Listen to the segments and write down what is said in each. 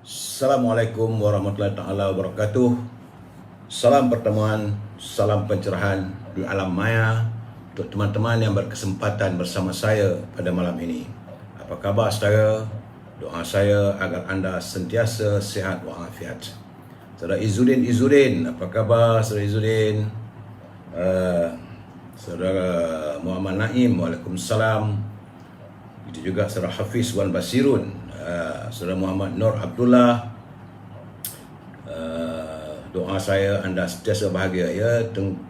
Assalamualaikum warahmatullahi taala wabarakatuh. Salam pertemuan, salam pencerahan di alam maya untuk teman-teman yang berkesempatan bersama saya pada malam ini. Apa khabar saudara? Doa saya agar anda sentiasa sihat walafiat. Saudara Izzuddin, apa khabar saudara Izzuddin? Saudara Muhammad Naim, waalaikumsalam. Itu juga saudara Hafiz Wan Basirun, saudara Muhammad Nur Abdullah. Doa saya anda sentiasa bahagia ya.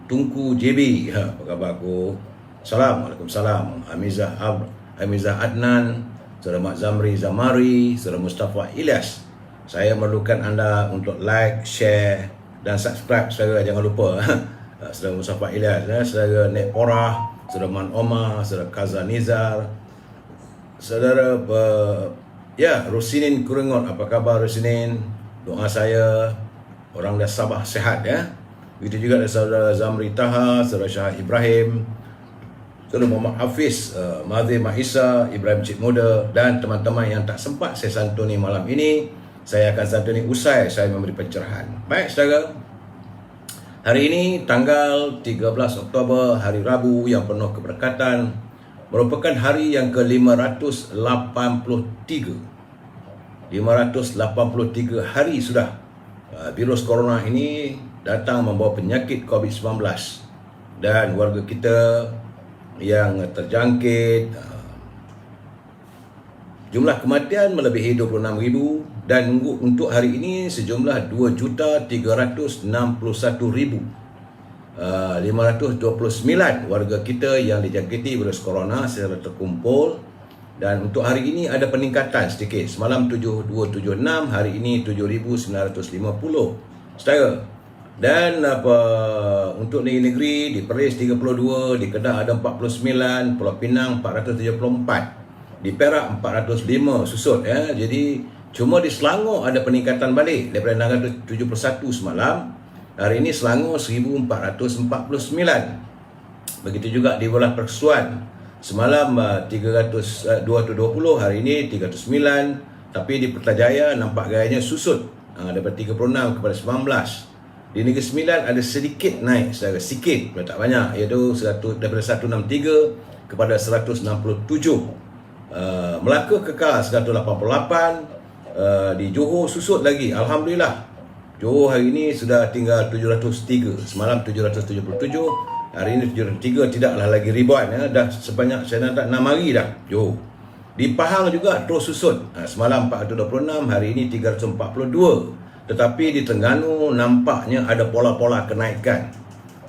Tungku JB, apa khabar aku? Waalaikumsalam. Hamizah Adnan, saudara Mak Zamri Zamari, saudara Mustafa Ilyas. Saya memerlukan anda untuk like, share dan subscribe saudara, jangan lupa. Saudara Mustafa Ilyas, saudara Nek Porah, saudara Man Omar, saudara Kaza Nizar, saudara Rusinin Kurengot, apa khabar Rusinin? Doa saya orang dah Sabah sehat ya. Begitu juga ada saudara Zamri Taha, saudara Syah Ibrahim, saudara Muhammad Hafiz, Madhi Mahisa, Ibrahim Cik Muda dan teman-teman yang tak sempat saya santuni malam ini. Saya akan santuni usai saya memberi pencerahan. Baik saudara, hari ini tanggal 13 Oktober, hari Rabu yang penuh keberkatan, merupakan hari yang ke-583. 583 hari sudah virus corona ini datang membawa penyakit COVID-19 dan warga kita yang terjangkit. Jumlah kematian melebihi 26,000 dan untuk hari ini sejumlah 2,361,529 warga kita yang dijangkiti virus corona secara terkumpul. Dan untuk hari ini ada peningkatan sedikit. Semalam 7,276, hari ini 7,950 saudara. Dan untuk negeri-negeri, di Perlis 32, di Kedah ada 49, Pulau Pinang 474, di Perak 405 susut ya. Jadi cuma di Selangor ada peningkatan balik daripada 671 semalam. Hari ini Selangor 1449. Begitu juga di Bola Persuan. Semalam 220, hari ini 309. Tapi di Putrajaya nampak gayanya susut daripada 36 kepada 19. Di Negeri Sembilan ada sedikit naik, sikit, tak banyak, iaitu daripada 163 kepada 167. Melaka kekal 188. Di Johor susut lagi, alhamdulillah. Johor hari ini sudah tinggal 703. Semalam 777. Hari ini 703, tidaklah lagi ribuan ya. Dah sebanyak saya nak 6 hari dah Johor. Di Pahang juga terus susut. Semalam 426, hari ini 342. Tetapi di Terengganu nampaknya ada pola-pola kenaikan.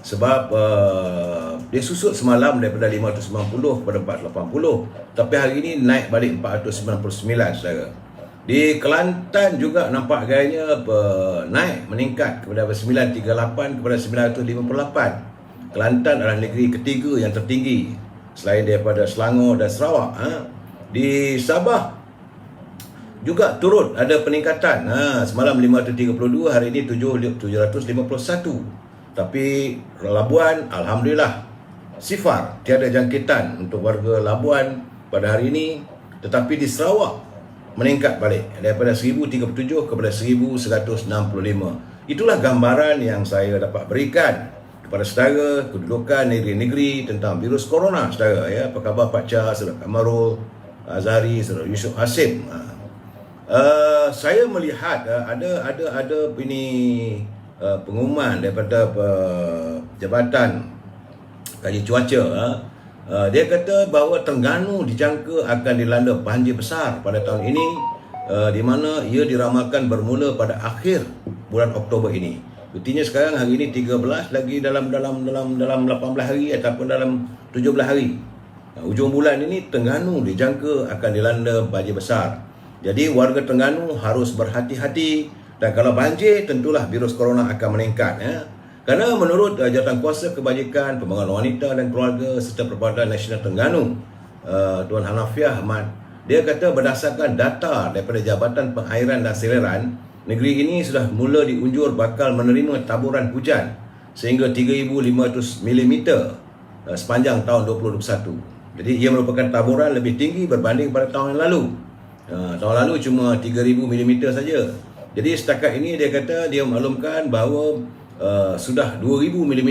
Sebab dia susut semalam daripada 590 kepada 480. Tapi hari ini naik balik 499 saudara. Di Kelantan juga nampak gayanya naik, meningkat kepada 938 kepada 958. Kelantan adalah negeri ketiga yang tertinggi selain daripada Selangor dan Sarawak. Di Sabah juga turut ada peningkatan. Semalam 532, hari ini 751. Tapi Labuan alhamdulillah sifar, tiada jangkitan untuk warga Labuan pada hari ini. Tetapi di Sarawak meningkat balik daripada 1037 kepada 1165. Itulah gambaran yang saya dapat berikan kepada saudara kedudukan negeri-negeri tentang virus corona saudara ya. Apa khabar Pak Cha, saudara Kamarul Azhari, saudara Yusuf Hasim. Saya melihat ada ini pengumuman daripada Jabatan Kaji Cuaca. Dia kata bahawa Terengganu dijangka akan dilanda banjir besar pada tahun ini, di mana ia diramalkan bermula pada akhir bulan Oktober ini. Buktinya sekarang hari ini 13, lagi dalam 18 hari ataupun dalam 17 hari. Ujung bulan ini Terengganu dijangka akan dilanda banjir besar. Jadi warga Terengganu harus berhati-hati, dan kalau banjir tentulah virus corona akan meningkat ya. Kerana menurut Jawatankuasa Kebajikan Pembangunan Wanita dan Keluarga serta Perubatan Nasional Terengganu, Tuan Hanafiah Ahmad, dia kata berdasarkan data daripada Jabatan Pengairan dan Saliran, negeri ini sudah mula diunjur bakal menerima taburan hujan sehingga 3,500 mm sepanjang tahun 2021. Jadi ia merupakan taburan lebih tinggi berbanding pada tahun yang lalu. Tahun lalu cuma 3,000 mm saja. Jadi setakat ini dia kata dia maklumkan bahawa sudah 2,000 mm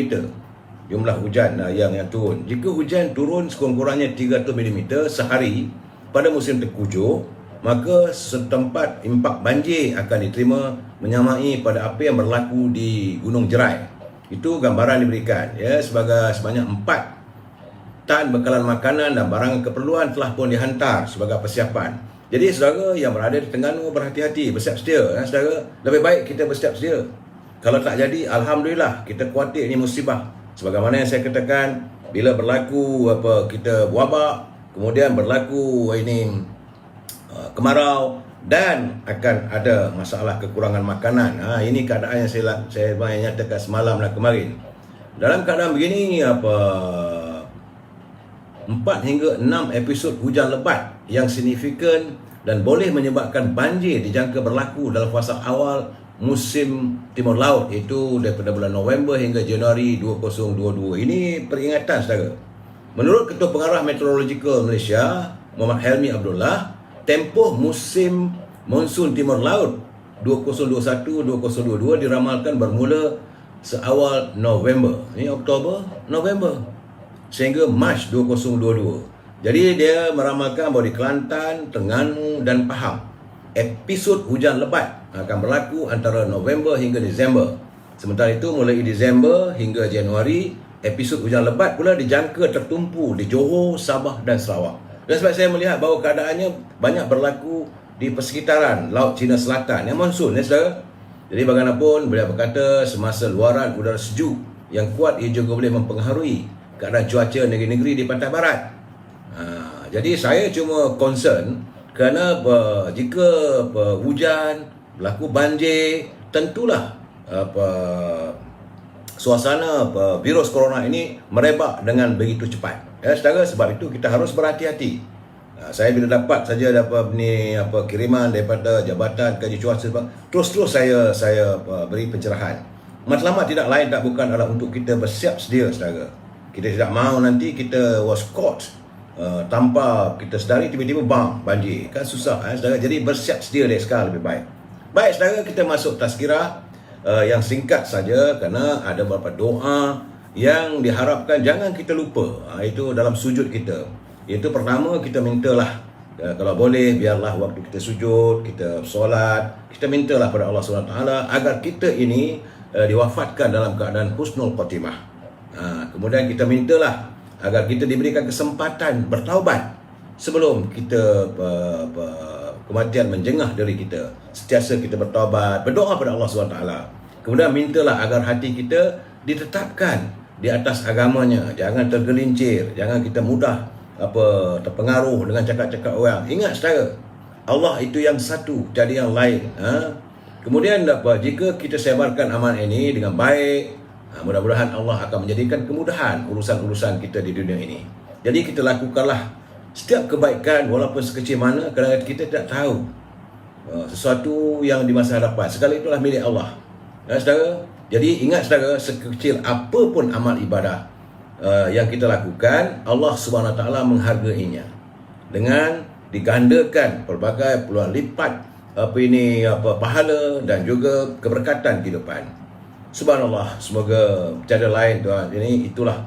jumlah hujan yang turun. Jika hujan turun sekurang-kurangnya 300 mm sehari pada musim tengkujuh, maka setempat impak banjir akan diterima menyamai pada apa yang berlaku di Gunung Jerai. Itu gambaran diberikan ya, sebanyak 4 tan bekalan makanan dan barang keperluan telah pun dihantar sebagai persiapan. Jadi saudara yang berada di Terengganu berhati-hati, bersiap sedia ya, saudara. Lebih baik kita bersiap sedia. Kalau tak jadi, alhamdulillah, kita khawatir ini musibah. Sebagaimana yang saya katakan, bila berlaku kita wabak, kemudian berlaku ini kemarau dan akan ada masalah kekurangan makanan. Ini keadaan yang saya nyatakan semalam dan kemarin. Dalam keadaan begini 4 hingga 6 episod hujan lebat yang signifikan dan boleh menyebabkan banjir dijangka berlaku dalam fasa awal musim timur laut, itu daripada bulan November hingga Januari 2022. Ini peringatan saudara. Menurut Ketua Pengarah Meteorological Malaysia, Muhammad Helmi Abdullah, tempoh musim monsun timur laut 2021-2022 diramalkan bermula seawal November. Ini Oktober, November sehingga Mac 2022. Jadi dia meramalkan bahawa di Kelantan, Terengganu dan Pahang, episod hujan lebat akan berlaku antara November hingga Disember. Sementara itu mulai Disember hingga Januari, episod hujan lebat pula dijangka tertumpu di Johor, Sabah dan Sarawak. Dan sebab saya melihat bahawa keadaannya banyak berlaku di persekitaran Laut Cina Selatan yang monsun ya saudara. Jadi bagaimanapun beliau berkata semasa luaran udara sejuk yang kuat ia juga boleh mempengaruhi keadaan cuaca negeri-negeri di pantai barat. Jadi saya cuma concern kerana jika hujan, berlaku banjir, tentulah suasana virus corona ini merebak dengan begitu cepat. Ya saudara, sebab itu kita harus berhati-hati. Saya bila dapat saja kiriman daripada Jabatan Kaji Cuaca, terus saya beri pencerahan. Matlamat tidak lain tak bukan adalah untuk kita bersiap sedia saudara. Kita tidak mahu nanti kita was caught tanpa kita sedari tiba-tiba banjir, kan susah saudara. Jadi bersiap sedia dari sekarang lebih baik. Baik saudara, kita masuk tazkirah yang singkat saja kerana ada beberapa doa yang diharapkan jangan kita lupa. Itu dalam sujud kita. Itu pertama kita mintalah kalau boleh biarlah waktu kita sujud, kita solat, kita mintalah pada Allah SWT agar kita ini diwafatkan dalam keadaan husnul khatimah. Kemudian kita mintalah agar kita diberikan kesempatan bertaubat sebelum kita kematian menjengah dari kita. Sentiasa kita bertaubat, berdoa pada Allah SWT. Kemudian mintalah agar hati kita ditetapkan di atas agamanya, jangan tergelincir, jangan kita mudah terpengaruh dengan cakap-cakap orang. Ingat saudara, Allah itu yang satu, jadi yang lain. Kemudian jika kita sebarkan amal ini dengan baik, mudah-mudahan Allah akan menjadikan kemudahan urusan-urusan kita di dunia ini. Jadi kita lakukanlah setiap kebaikan walaupun sekecil mana, kerana kita tidak tahu sesuatu yang di masa hadapan. Segala itulah milik Allah. Saudara, jadi ingat saudara, sekecil apapun amal ibadah yang kita lakukan, Allah SWT menghargainya dengan digandakan pelbagai puluhan lipat pahala dan juga keberkatan kehidupan. Subhanallah, semoga tiada lain Tuhan ini. Itulah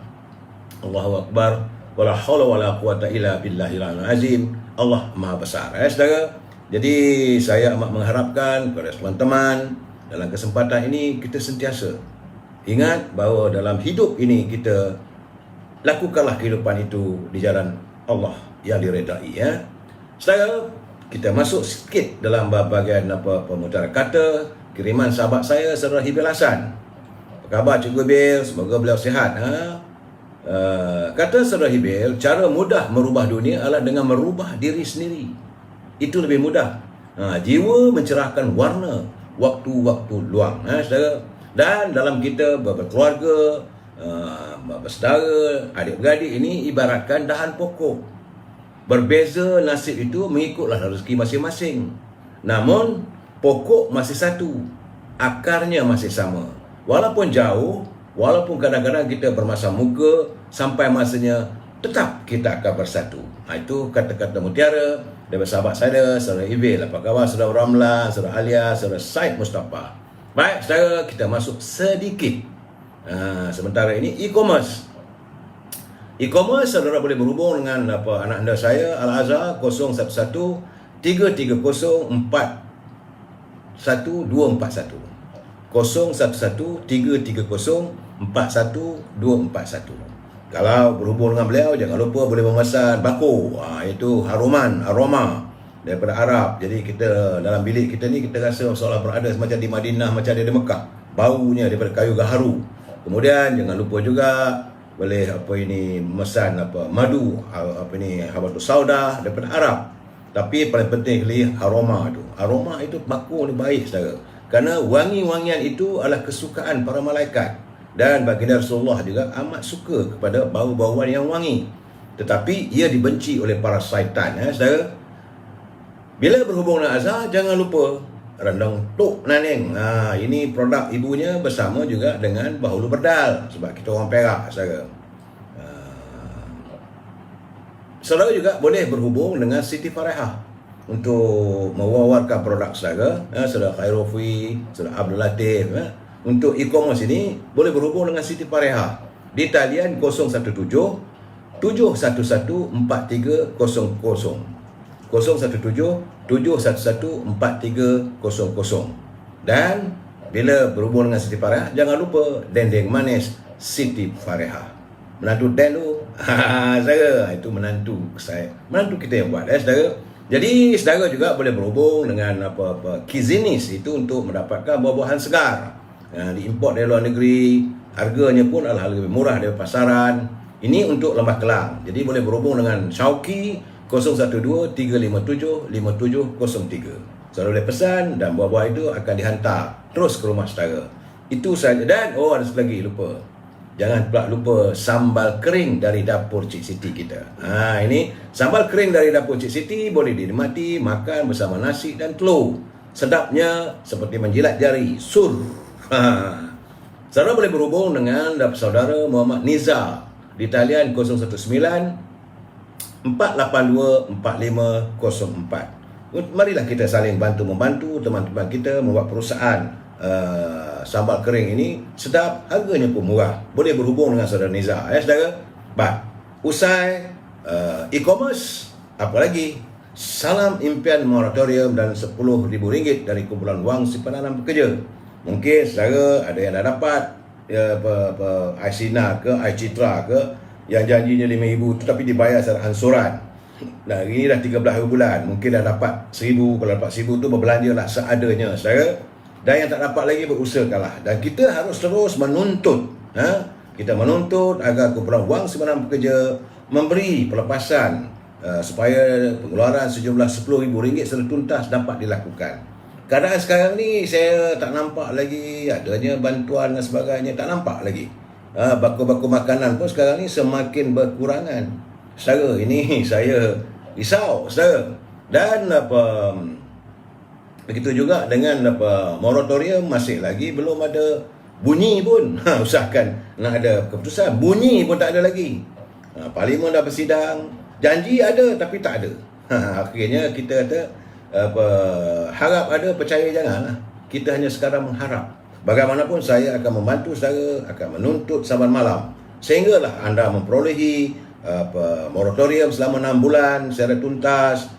Allahu Akbar, wala haula wala quwata illa billahil azim. Allah Maha Besar. Saudara, jadi saya amat mengharapkan kepada teman-teman dalam kesempatan ini kita sentiasa ingat bahawa dalam hidup ini kita lakukanlah kehidupan itu di jalan Allah yang diredai ya. Saudara, kita masuk sikit dalam bahagian pemutaran kata kiriman sahabat saya, Saudara Hibil Hasan. Apa khabar Cikgu Hibil? Semoga beliau sihat. Kata Saudara Hibil, cara mudah merubah dunia adalah dengan merubah diri sendiri. Itu lebih mudah. Jiwa mencerahkan warna waktu-waktu luang. Saudara. Dan dalam kita berkeluarga, bersaudara, adik-beradik ini ibaratkan dahan pokok. Berbeza nasib itu mengikutlah rezeki masing-masing. Namun pokok masih satu, akarnya masih sama. Walaupun jauh, walaupun kadang-kadang kita bermasam muka, sampai masanya tetap kita akan bersatu. Itu kata-kata mutiara daripada sahabat saya, saudara Ibil, apa khabar saudara Ramlan, saudara Alia, saudara Said Mustafa. Baik, saudara, kita masuk sedikit. Sementara ini e-commerce. E-commerce, saudara boleh berhubung dengan anak anda saya, Al-Azhar, 011 330 41241. 011 330 41241. Kalau berhubung dengan beliau, jangan lupa boleh memesan bako. Itu aroma daripada Arab. Jadi kita dalam bilik kita ni, kita rasa seolah berada macam di Madinah, macam ada di Mekah. Baunya daripada kayu gaharu. Kemudian jangan lupa juga boleh memesan madu, habatus sauda daripada Arab. Tapi paling penting sekali aroma tu. Aroma itu bako ni baik, saudara. Kerana wangi-wangian itu adalah kesukaan para malaikat. Dan baginda Rasulullah juga amat suka kepada bau-bauan yang wangi. Tetapi ia dibenci oleh para syaitan, saudara. Bila berhubung dengan azhar, jangan lupa rendang tok naneng. Ini produk ibunya bersama juga dengan bahulu berdal, sebab kita orang Perak, saudara. Saudara juga boleh berhubung dengan Siti Farehah untuk mewawarkan produk saudara, saudara Khairufi, saudara Abdul Latif. Untuk e-commerce ini boleh berhubung dengan Siti Farehah di talian 017 711 4300, 017 711 4300. Dan bila berhubung dengan Siti Farehah, jangan lupa dendeng manis Siti Farehah. Menantu Dan tu, saudara, itu menantu kita yang buat, saudara. Jadi saudara juga boleh berhubung dengan Kizinis, itu untuk mendapatkan buah-buahan segar. Diimport dari luar negeri, harganya pun adalah lebih murah dari pasaran. Ini untuk Lembah Kelang. Jadi boleh berhubung dengan Syauqi 012 357 5703. Saudara boleh pesan dan buah-buah itu akan dihantar terus ke rumah saudara. Itu saja. Dan ada satu lagi lupa. Jangan pula lupa sambal kering dari dapur Cik Siti kita. Ini sambal kering dari dapur Cik Siti boleh dinikmati makan bersama nasi dan telur. Sedapnya seperti menjilat jari. Saudara boleh berhubung dengan saudara Muhammad Niza di talian 019 482 4504. Marilah kita saling bantu-membantu teman-teman kita membuat perusahaan sambal kering ini sedap, harganya pun murah. Boleh berhubung dengan saudara Niza, saudara. Baik, usai e-commerce, apa lagi? Salam impian moratorium dan RM10,000 dari kumpulan wang simpanan pekerja. Mungkin saudara ada yang dah dapat iSinar ke, iCitra ke, yang janjinya RM5,000 tapi dibayar secara ansuran. Nah, ini dah 13 bulan. Mungkin dah dapat RM1,000. Kalau dapat RM1,000 tu berbelanjalah seadanya, saudara. Dan yang tak dapat lagi berusahakanlah. Dan kita harus terus menuntut. Kita menuntut agar kumpulan wang simpanan pekerja memberi pelepasan supaya pengeluaran sejumlah RM10,000 secara tuntas dapat dilakukan. Keadaan sekarang ni saya tak nampak lagi adanya bantuan dan sebagainya, tak nampak lagi. Bako-bako makanan pun sekarang ni semakin berkurangan. Saudara, ini saya risau, saudara. Dan begitu juga dengan moratorium, masih lagi belum ada bunyi pun. Usahakan nak ada keputusan, bunyi pun tak ada lagi. Parlimen dah bersidang, janji ada tapi tak ada. Akhirnya kita kata harap ada, percaya janganlah. Kita hanya sekadar mengharap. Bagaimanapun saya akan membantu saudara, akan menuntut saban malam sehinggalah anda memperolehi moratorium selama 6 bulan secara tuntas,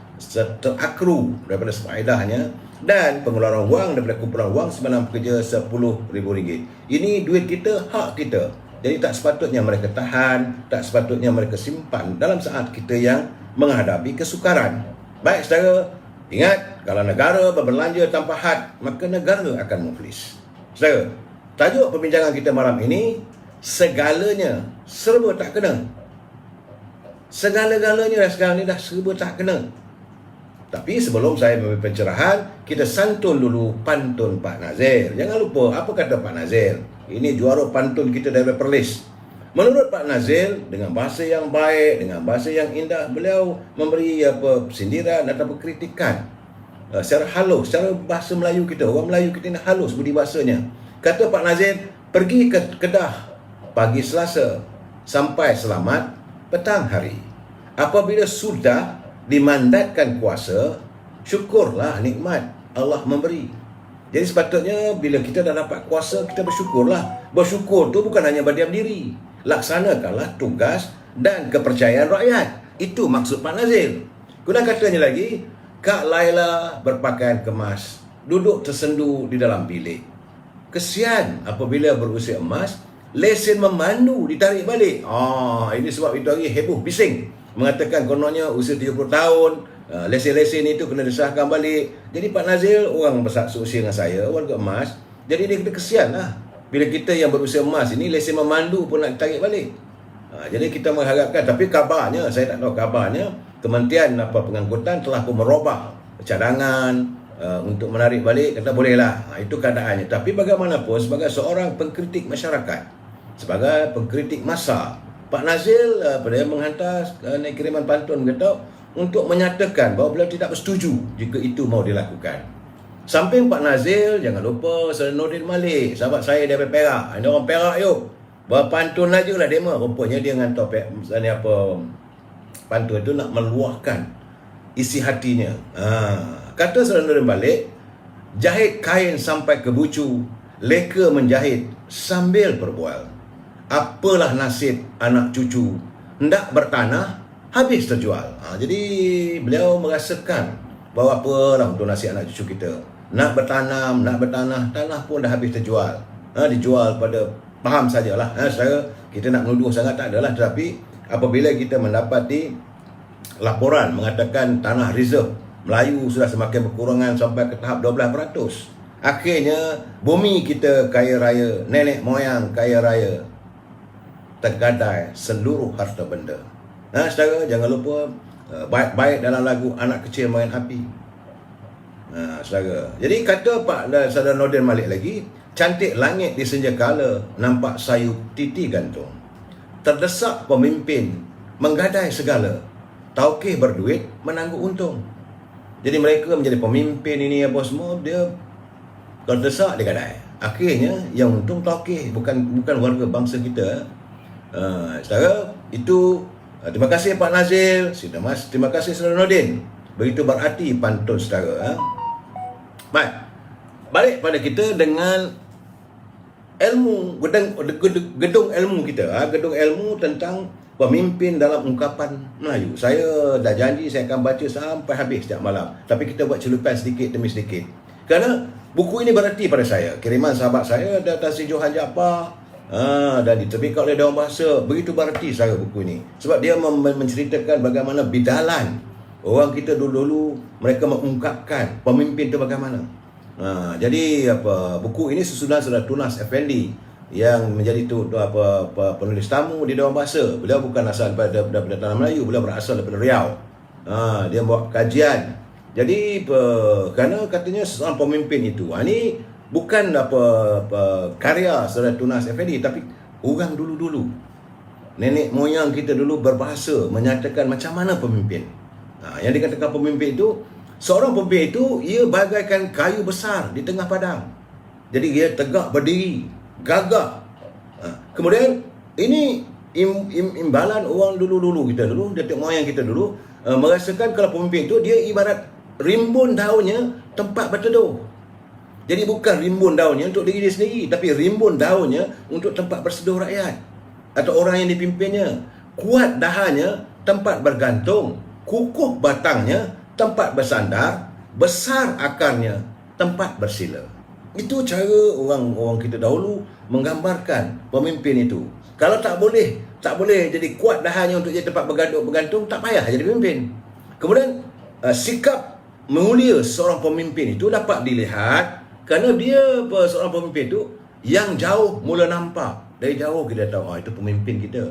terakru daripada faedahnya, dan pengeluaran wang daripada kumpulan wang simpanan pekerja RM10,000. Ini duit kita, hak kita. Jadi tak sepatutnya mereka tahan, tak sepatutnya mereka simpan dalam saat kita yang menghadapi kesukaran. Baik saudara, ingat, kalau negara berbelanja tanpa had, maka negara akan muflis. Saudara, tajuk perbincangan kita malam ini, segalanya serba tak kena. Segala-galanya sekarang ni dah serba tak kena. Tapi sebelum saya memberi pencerahan, kita santun dulu pantun Pak Nazir. Jangan lupa, apa kata Pak Nazir? Ini juara pantun kita dari Perlis. Menurut Pak Nazir, dengan bahasa yang baik, dengan bahasa yang indah, beliau memberi sindiran atau kritikan secara halus, secara bahasa Melayu kita. Orang Melayu kita ni halus budi bahasanya. Kata Pak Nazir, pergi ke Kedah pagi Selasa, sampai selamat petang hari. Apabila sudah dimandatkan puasa, syukurlah nikmat Allah memberi. Jadi sepatutnya bila kita dah dapat kuasa, kita bersyukurlah. Bersyukur tu bukan hanya berdiam diri, laksanakanlah tugas dan kepercayaan rakyat. Itu maksud Pak Nazil. Kemudian katanya lagi, Kak Laila berpakaian kemas, duduk tersendu di dalam bilik. Kesian apabila berusia emas, lesen memandu ditarik balik. Ini sebab itu hari heboh bising, mengatakan kononnya usia 70 tahun, lesen-lesen itu kena disahkan balik. Jadi Pak Nazil orang besar seusia dengan saya, warga emas. Jadi dia kena kesian lah bila kita yang berusia emas ini lesen memandu pun nak ditarik balik. Jadi kita mengharapkan, tapi kabarnya, saya tak tahu kabarnya, Kementerian Pengangkutan telah pun merubah cadangan untuk menarik balik, kata bolehlah. Itu keadaannya. Tapi bagaimanapun, sebagai seorang pengkritik masyarakat, sebagai pengkritik massa, Pak Nazil pada menghantar kiriman pantun kata untuk menyatakan bahawa beliau tidak bersetuju jika itu mau dilakukan. Samping Pak Nazil, jangan lupa Saudara Nordin Malik, sahabat saya dari Perak. Ini orang Perak yuk, berpantun aja lah demo. Rupanya dia hantar pantun itu nak meluahkan isi hatinya. Kata Saudara Nordin Malik, jahit kain sampai ke bucu, leka menjahit sambil berbual. Apalah nasib anak cucu, hendak bertanah, habis terjual. Jadi beliau merasakan bahawa apalah untuk nasib anak cucu kita. Nak bertanam, nak bertanah, tanah pun dah habis terjual. Dijual pada, faham sajalah. Kita nak menuduh sangat tak adalah. Tetapi apabila kita mendapati laporan mengatakan tanah reserve Melayu sudah semakin berkurangan sampai ke tahap 12%. Akhirnya bumi kita kaya raya, nenek moyang kaya raya, tergadai seluruh harta benda. Saudara jangan lupa baik-baik dalam lagu Anak Kecil Main Api. Saudara. Jadi kata Pak Saudara Nordin Malik lagi, cantik langit di senja kala, nampak sayup titi gantung. Terdesak pemimpin menggadai segala, taukih berduit menangguk untung. Jadi mereka menjadi pemimpin ini apa semua, dia kalau terdesak dia gadai. Akhirnya yang untung taukih, bukan warga bangsa kita. Saudara, itu terima kasih Pak Nazil, terima kasih Saudara Nordin. Begitu berarti pantun saudara. Baik, balik pada kita dengan ilmu, gedung ilmu kita. Gedung ilmu tentang pemimpin dalam ungkapan Melayu. Saya dah janji saya akan baca sampai habis setiap malam. Tapi kita buat celupan sedikit demi sedikit. Kerana buku ini berarti pada saya. Kiriman sahabat saya datang si Johan Jaafar, dan diterbitkan oleh Dewan Bahasa. Begitu berarti saya buku ini. Sebab dia menceritakan bagaimana bidalan orang kita dulu-dulu, mereka mengungkapkan pemimpin itu bagaimana. Jadi buku ini susunan Saudara Tunas Effendi yang menjadi penulis tamu di Dewan Bahasa. Beliau bukan asal daripada tanah Melayu, beliau berasal daripada Riau. Dia buat kajian. Jadi kerana katanya seorang pemimpin itu, ini bukan karya Saudara Tunas Effendi, tapi orang dulu-dulu, nenek moyang kita dulu berbahasa menyatakan macam mana pemimpin. Yang dikatakan pemimpin itu, seorang pemimpin itu ia bagaikan kayu besar di tengah padang. Jadi dia tegak berdiri, gagah. Kemudian ini imbalan orang dulu-dulu kita dulu, datuk moyang kita dulu merasakan kalau pemimpin itu dia ibarat rimbun daunnya tempat berteduh. Jadi bukan rimbun daunnya untuk diri dia sendiri, tapi rimbun daunnya untuk tempat berseduh rakyat atau orang yang dipimpinnya. Kuat dahannya tempat bergantung, kukuh batangnya tempat bersandar, besar akarnya tempat bersila. Itu cara orang kita dahulu menggambarkan pemimpin itu. Kalau tak boleh jadi kuat dahannya untuk jadi tempat bergantung, tak payah jadi pemimpin. Kemudian sikap mulia seorang pemimpin itu dapat dilihat kerana dia seorang pemimpin itu yang jauh mula nampak. Dari jauh kita tahu itu pemimpin kita.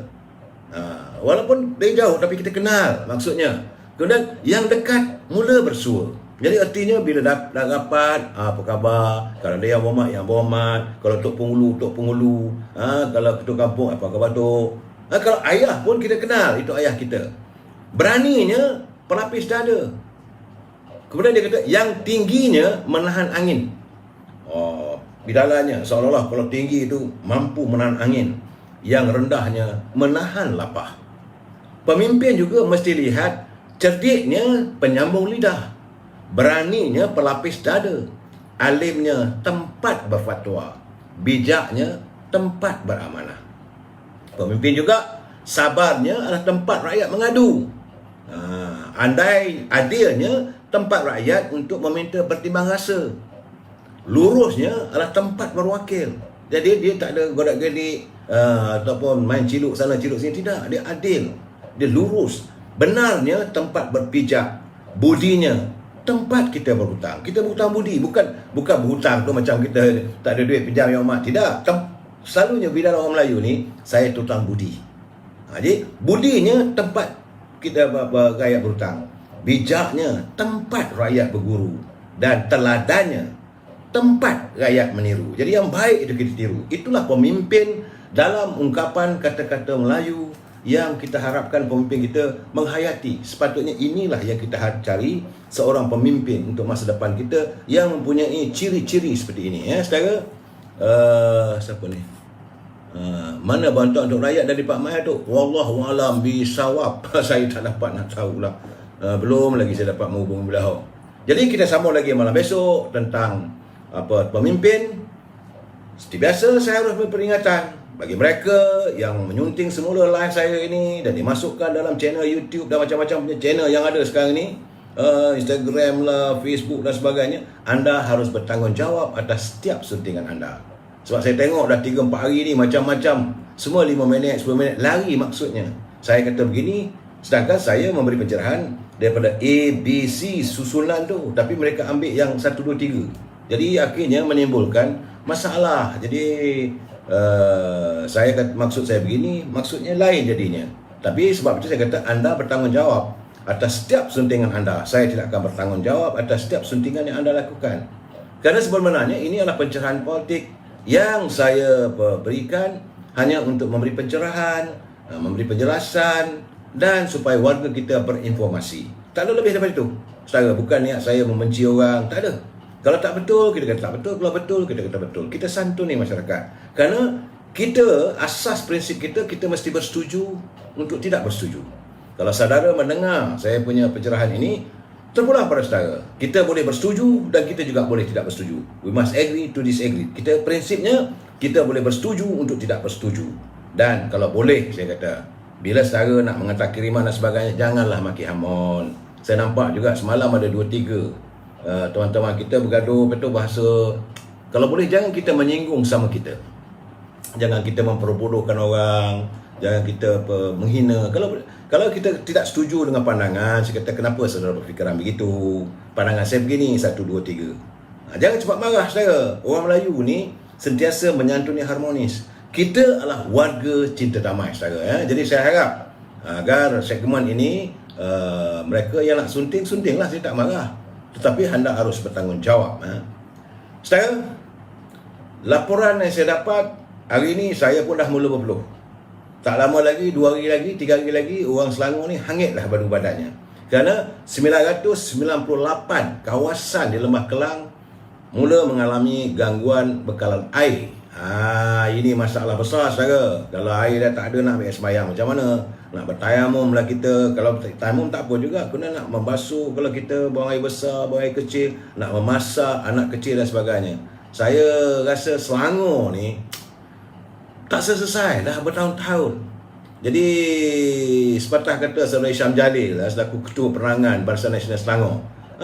Walaupun dari jauh tapi kita kenal maksudnya. Kemudian yang dekat mula bersua. Jadi artinya bila dah rapat, apa khabar? Kalau dia yang berhormat. Kalau Tok Penghulu. Kalau ketua kampung, apa khabar Tok? Kalau ayah pun kita kenal, itu ayah kita. Beraninya pelapis dada. Kemudian dia kata yang tingginya menahan angin. Bidalannya seolah-olah kalau tinggi itu mampu menahan angin, yang rendahnya menahan lapah. Pemimpin juga mesti lihat cerdiknya penyambung lidah, beraninya pelapis dada, alimnya tempat berfatwa, bijaknya tempat beramanah. Pemimpin juga sabarnya adalah tempat rakyat mengadu. Andai adilnya tempat rakyat untuk meminta pertimbang rasa. Lurusnya adalah tempat berwakil. Jadi dia tak ada godak-gedik ataupun main ciluk sana ciluk sini, tidak. Dia adil, dia lurus. Benarnya tempat berpijak, budinya tempat kita berhutang. Kita berhutang budi, bukan berhutang tu macam kita tak ada duit pinjam yang mak. Tidak. Selalunya bila orang Melayu ni, saya tutang budi. Jadi budinya tempat kita rakyat berhutang, bijaknya tempat rakyat berguru, dan teladannya tempat rakyat meniru. Jadi yang baik itu kita tiru. Itulah pemimpin dalam ungkapan kata-kata Melayu yang kita harapkan pemimpin kita menghayati. Sepatutnya inilah yang kita cari seorang pemimpin untuk masa depan kita, yang mempunyai ciri-ciri seperti ini. Saudara, siapa ni? Mana bantuan untuk rakyat dari Pak Mai tu? Wallahualam bisawab. Saya tak dapat nak tahu lah. Belum lagi saya dapat menghubungi beliau. Jadi kita sambung lagi malam besok tentang pemimpin. Seperti biasa, saya harus berperingatan bagi mereka yang menyunting semula live saya ini dan dimasukkan dalam channel YouTube dan macam-macam punya channel yang ada sekarang ini, Instagram lah, Facebook dan sebagainya. Anda harus bertanggungjawab atas setiap suntingan anda. Sebab saya tengok dah 3-4 hari ni macam-macam, semua 5 minit, 10 minit lari maksudnya. Saya kata begini, sedangkan saya memberi pencerahan daripada A, B, C susunan tu, tapi mereka ambil yang 1, 2, 3. Jadi akhirnya menimbulkan masalah. Jadi maksud saya begini, maksudnya lain jadinya. Tapi sebab itu saya kata anda bertanggungjawab atas setiap suntingan anda. Saya tidak akan bertanggungjawab atas setiap suntingan yang anda lakukan. Kerana sebenarnya ini adalah pencerahan politik yang saya berikan hanya untuk memberi pencerahan, memberi penjelasan, dan supaya warga kita berinformasi. Tak ada lebih daripada itu. Saudara, bukan niat saya membenci orang, tak ada. Kalau tak betul, kita kata tak betul. Kalau betul, kita kata betul. Kita santuni masyarakat. Kerana kita, asas prinsip kita mesti bersetuju untuk tidak bersetuju. Kalau saudara mendengar saya punya pencerahan ini, terpulang pada saudara. Kita boleh bersetuju dan kita juga boleh tidak bersetuju. We must agree to disagree. Kita prinsipnya, kita boleh bersetuju untuk tidak bersetuju. Dan kalau boleh, saya kata, bila saudara nak menghantar kiriman dan sebagainya, janganlah maki hamon. Saya nampak juga semalam ada 2-3 teman-teman kita bergaduh, betul bahasa. Kalau boleh jangan kita menyinggung sama kita. Jangan kita memperbodohkan orang, jangan kita menghina. Kalau kita tidak setuju dengan pandangan, saya kata kenapa saudara berfikiran begitu? Pandangan saya begini, 1, 2, 3. Jangan cepat marah saudara. Orang Melayu ni sentiasa menyantuni harmonis. Kita adalah warga cinta damai saudara. Jadi saya harap agar segmen ini mereka yang nak suntinglah, saya tak marah. Tetapi anda harus bertanggungjawab. Saudara, laporan yang saya dapat hari ini, saya pun dah mula berpeluh. Tak lama lagi, 2 hari lagi, 3 hari lagi, orang Selangor ni hangitlah badu badannya. Kerana 998 kawasan di Lembah Kelang mula mengalami gangguan bekalan air. Ini masalah besar saudara. Kalau air dah tak ada, nak ambil sembahyang macam mana? Nak bertayamum lah kita. Kalau tayamum tak apa juga, kena nak membasuh. Kalau kita buang air besar, buang air kecil, nak memasak anak kecil dan sebagainya. Saya rasa Selangor ni tak selesai dah bertahun-tahun. Jadi sepatah kata Saudara Syam Jalil selaku Ketua Penerangan Barisan Nasional Selangor,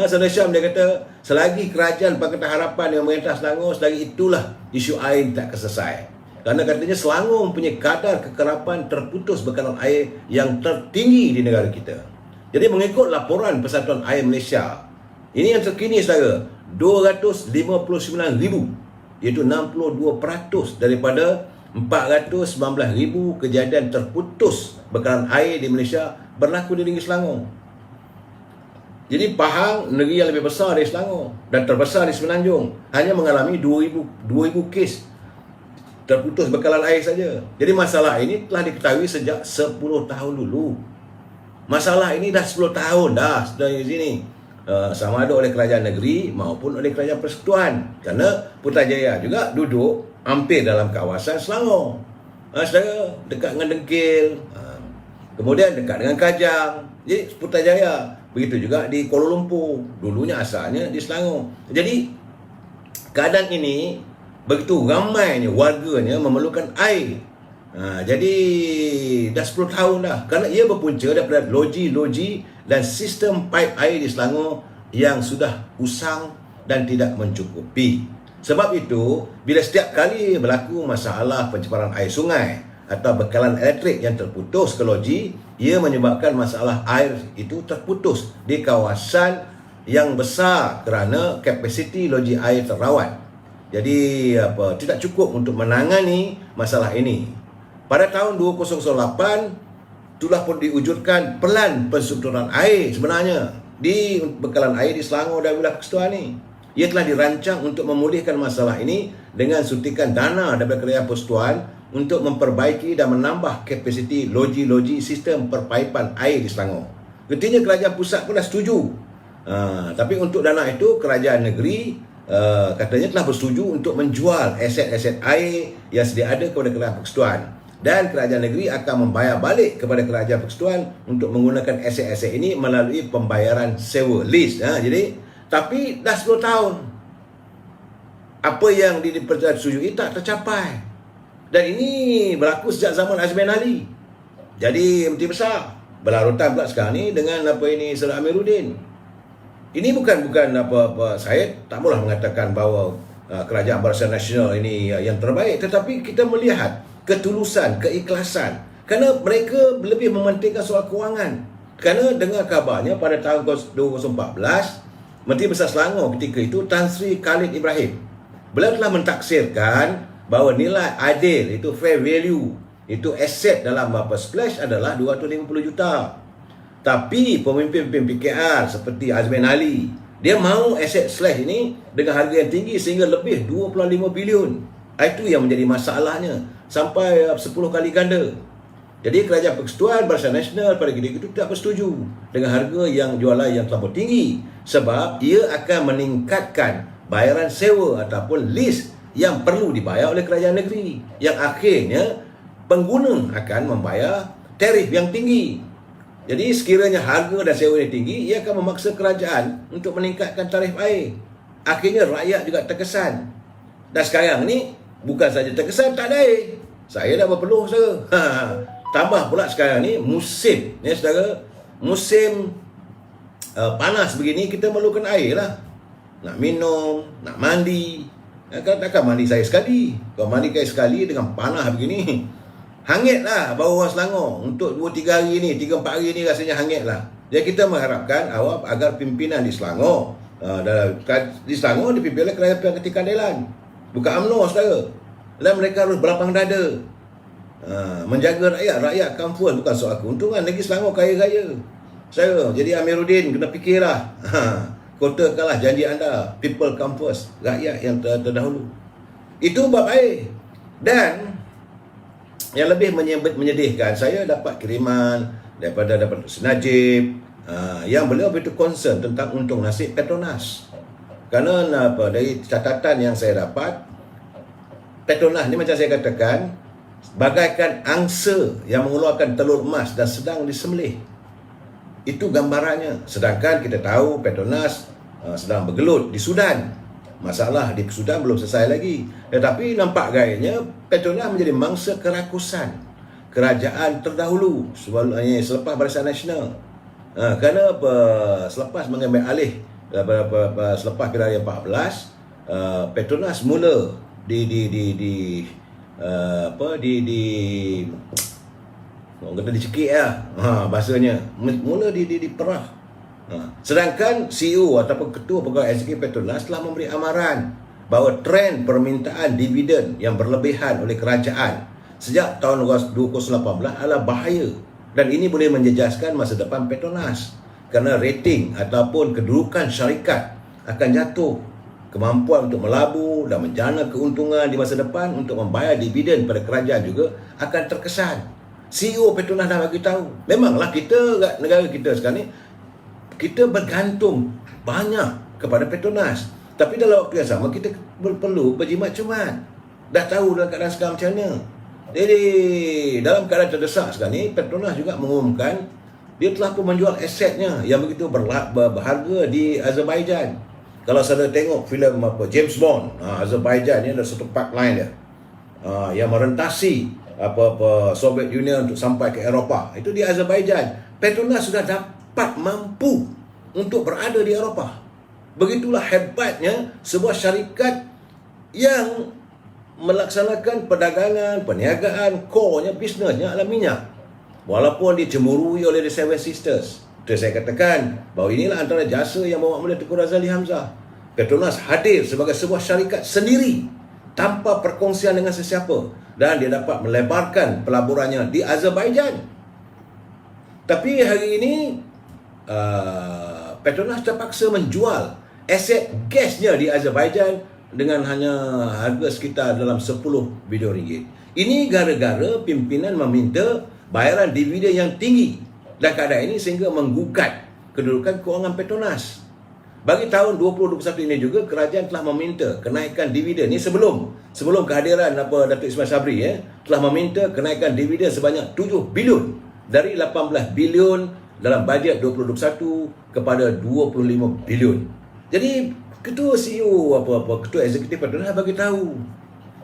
Saudara Syam dia kata selagi kerajaan Pakatan Harapan yang memerintah Selangor, selagi itulah isu air tak selesai. Kerana katanya Selangor mempunyai kadar kekerapan terputus bekalan air yang tertinggi di negara kita. Jadi mengikut laporan Persatuan Air Malaysia, ini yang terkini saudara, 259,000, iaitu 62% daripada 419,000 kejadian terputus bekalan air di Malaysia berlaku di negeri Selangor. Jadi Pahang, negeri yang lebih besar dari Selangor dan terbesar di Semenanjung, hanya mengalami 2,000 kes terputus bekalan air saja. Jadi masalah ini telah diketahui sejak 10 tahun dulu. Masalah ini dah 10 tahun dah dari sini. Sama ada oleh kerajaan negeri maupun oleh kerajaan persekutuan. Kerana Putrajaya juga duduk hampir dalam kawasan Selangor. Saudara, dekat dengan Dengkil. Kemudian dekat dengan Kajang, jadi Putrajaya. Begitu juga di Kuala Lumpur, dulunya asalnya di Selangor. Jadi keadaan ini begitu ramainya warganya memerlukan air. Jadi dah 10 tahun dah, kerana ia berpunca daripada loji-loji dan sistem pipe air di Selangor yang sudah usang dan tidak mencukupi. Sebab itu, bila setiap kali berlaku masalah pencemaran air sungai atau bekalan elektrik yang terputus ke loji, ia menyebabkan masalah air itu terputus di kawasan yang besar kerana kapasiti loji air terawat. Jadi tidak cukup untuk menangani masalah ini. Pada tahun 2008 itulah pun diwujudkan pelan pensuduran air sebenarnya di bekalan air di Selangor dan wilayah persekutuan ini. Ia telah dirancang untuk memulihkan masalah ini dengan suntikan dana daripada Kerajaan Persekutuan untuk memperbaiki dan menambah kapasiti loji-loji sistem perpaipan air di Selangor. Ketika Kerajaan Pusat pun dah setuju. Tapi untuk dana itu Kerajaan Negeri katanya telah bersetuju untuk menjual aset-aset air yang sedia ada kepada Kerajaan Persekutuan. Dan Kerajaan Negeri akan membayar balik kepada Kerajaan Persekutuan untuk menggunakan aset-aset ini melalui pembayaran sewa lease. Tapi dah 10 tahun. Apa yang dipersetujui tak tercapai. Dan ini berlaku sejak zaman Azmin Ali. Jadi Menteri Besar berlarutan pula sekarang ni dengan Sir Amiruddin. Ini bukan apa-apa. Saya tak maulah mengatakan bahawa Kerajaan Barisan Nasional ini yang terbaik, tetapi kita melihat ketulusan, keikhlasan, kerana mereka lebih mementingkan soal kewangan. Kerana dengar kabarnya pada tahun 2014, Menteri Besar Selangor ketika itu Tan Sri Khalid Ibrahim, beliau telah mentaksirkan bahawa nilai adil itu fair value, itu aset dalam splash adalah 250 juta. Tapi pemimpin-pemimpin PKR seperti Azmin Ali, dia mahu aset slash ini dengan harga yang tinggi sehingga lebih 25 bilion. Itu yang menjadi masalahnya, sampai 10 kali ganda. Jadi Kerajaan Persekutuan Barisan Nasional pada ketika itu tidak bersetuju dengan harga yang jualan yang terlalu tinggi, sebab ia akan meningkatkan bayaran sewa ataupun lease yang perlu dibayar oleh Kerajaan Negeri, yang akhirnya pengguna akan membayar tarif yang tinggi. Jadi sekiranya harga dan sewa yang tinggi, ia akan memaksa kerajaan untuk meningkatkan tarif air. Akhirnya rakyat juga terkesan. Dan sekarang ni bukan saja terkesan, tak ada air. Saya dah berpeluh, saudara. Tambah pula sekarang ni musim, ya saudara, musim panas begini, kita memerlukan air lah. Nak minum, nak mandi. Takkan mandi saya sekali. Kalau mandi sekali dengan panas begini, hangit lah bawah Selangor. Untuk 2-3 hari ni, 3-4 hari ni rasanya hangit lah. Jadi kita mengharapkan awak agar pimpinan di Selangor, di Selangor dipimpin oleh Kerajaan Ketika Keadilan, bukan UMNO, saudara. Dan mereka harus berlapang dada, menjaga rakyat comfort, bukan soal keuntungan. Negeri Selangor kaya-kaya, saya. Jadi Amiruddin kena fikirlah, kotakanlah janji anda, people come first, rakyat yang terdahulu. Itu bab air. Dan yang lebih menyedihkan, saya dapat kiriman daripada Najib, yang beliau begitu concern tentang untung nasib Petronas. Kerana dari catatan yang saya dapat, Petronas ni macam saya katakan, bagaikan angsa yang mengeluarkan telur emas dan sedang disembelih. Itu gambarannya. Sedangkan kita tahu Petronas sedang bergelut di Sudan. Masalah di Sudan belum selesai lagi. Tetapi nampak gayanya Petronas menjadi mangsa kerakusan kerajaan terdahulu selepas Barisan Nasional. Kerana selepas mengambil alih, selepas Pilihan 14, Petronas mula orang kata dicekik lah, bahasanya mula diperah. Sedangkan CEO ataupun Ketua Pegawai Eksekutif Petronas telah memberi amaran bahawa trend permintaan dividen yang berlebihan oleh kerajaan sejak tahun 2018 adalah bahaya, dan ini boleh menjejaskan masa depan Petronas kerana rating ataupun kedudukan syarikat akan jatuh. Kemampuan untuk melabur dan menjana keuntungan di masa depan untuk membayar dividen pada kerajaan juga akan terkesan. CEO Petronas dah bagi tahu. Memanglah kita, negara kita sekarang ni, kita bergantung banyak kepada Petronas. Tapi dalam waktu yang sama, kita perlu berjimat cermat. Dah tahu dalam keadaan sekarang macam mana. Jadi dalam keadaan terdesak sekarang ni, Petronas juga mengumumkan dia telah pun menjual asetnya yang begitu berharga di Azerbaijan. Kalau saudara tengok filem James Bond, Azerbaijan ni ada satu pipeline dia yang merentasi Soviet Union untuk sampai ke Eropah. Itu di Azerbaijan. Petronas sudah dapat mampu untuk berada di Eropah. Begitulah hebatnya sebuah syarikat yang melaksanakan perdagangan, perniagaan, core-nya, bisnesnya adalah minyak. Walaupun dicemburui oleh The Seven Sisters. Itu saya katakan bahawa inilah antara jasa yang bawa mulia Tengku Razali Hamzah. Petronas hadir sebagai sebuah syarikat sendiri tanpa perkongsian dengan sesiapa, dan dia dapat melebarkan pelaburannya di Azerbaijan. Tapi hari ini Petronas terpaksa menjual aset gasnya di Azerbaijan dengan hanya harga sekitar dalam 10 bilion ringgit. Ini gara-gara pimpinan meminta bayaran dividen yang tinggi, dan keadaan ini sehingga menggugat kedudukan kewangan Petronas. Bagi tahun 2021 ini juga kerajaan telah meminta kenaikan dividen. Ini sebelum kehadiran Datuk Ismail Sabri telah meminta kenaikan dividen sebanyak 7 bilion dari 18 bilion dalam bajet 2021 kepada 25 bilion. Jadi ketua CEO ketua eksekutif Petronas bagi tahu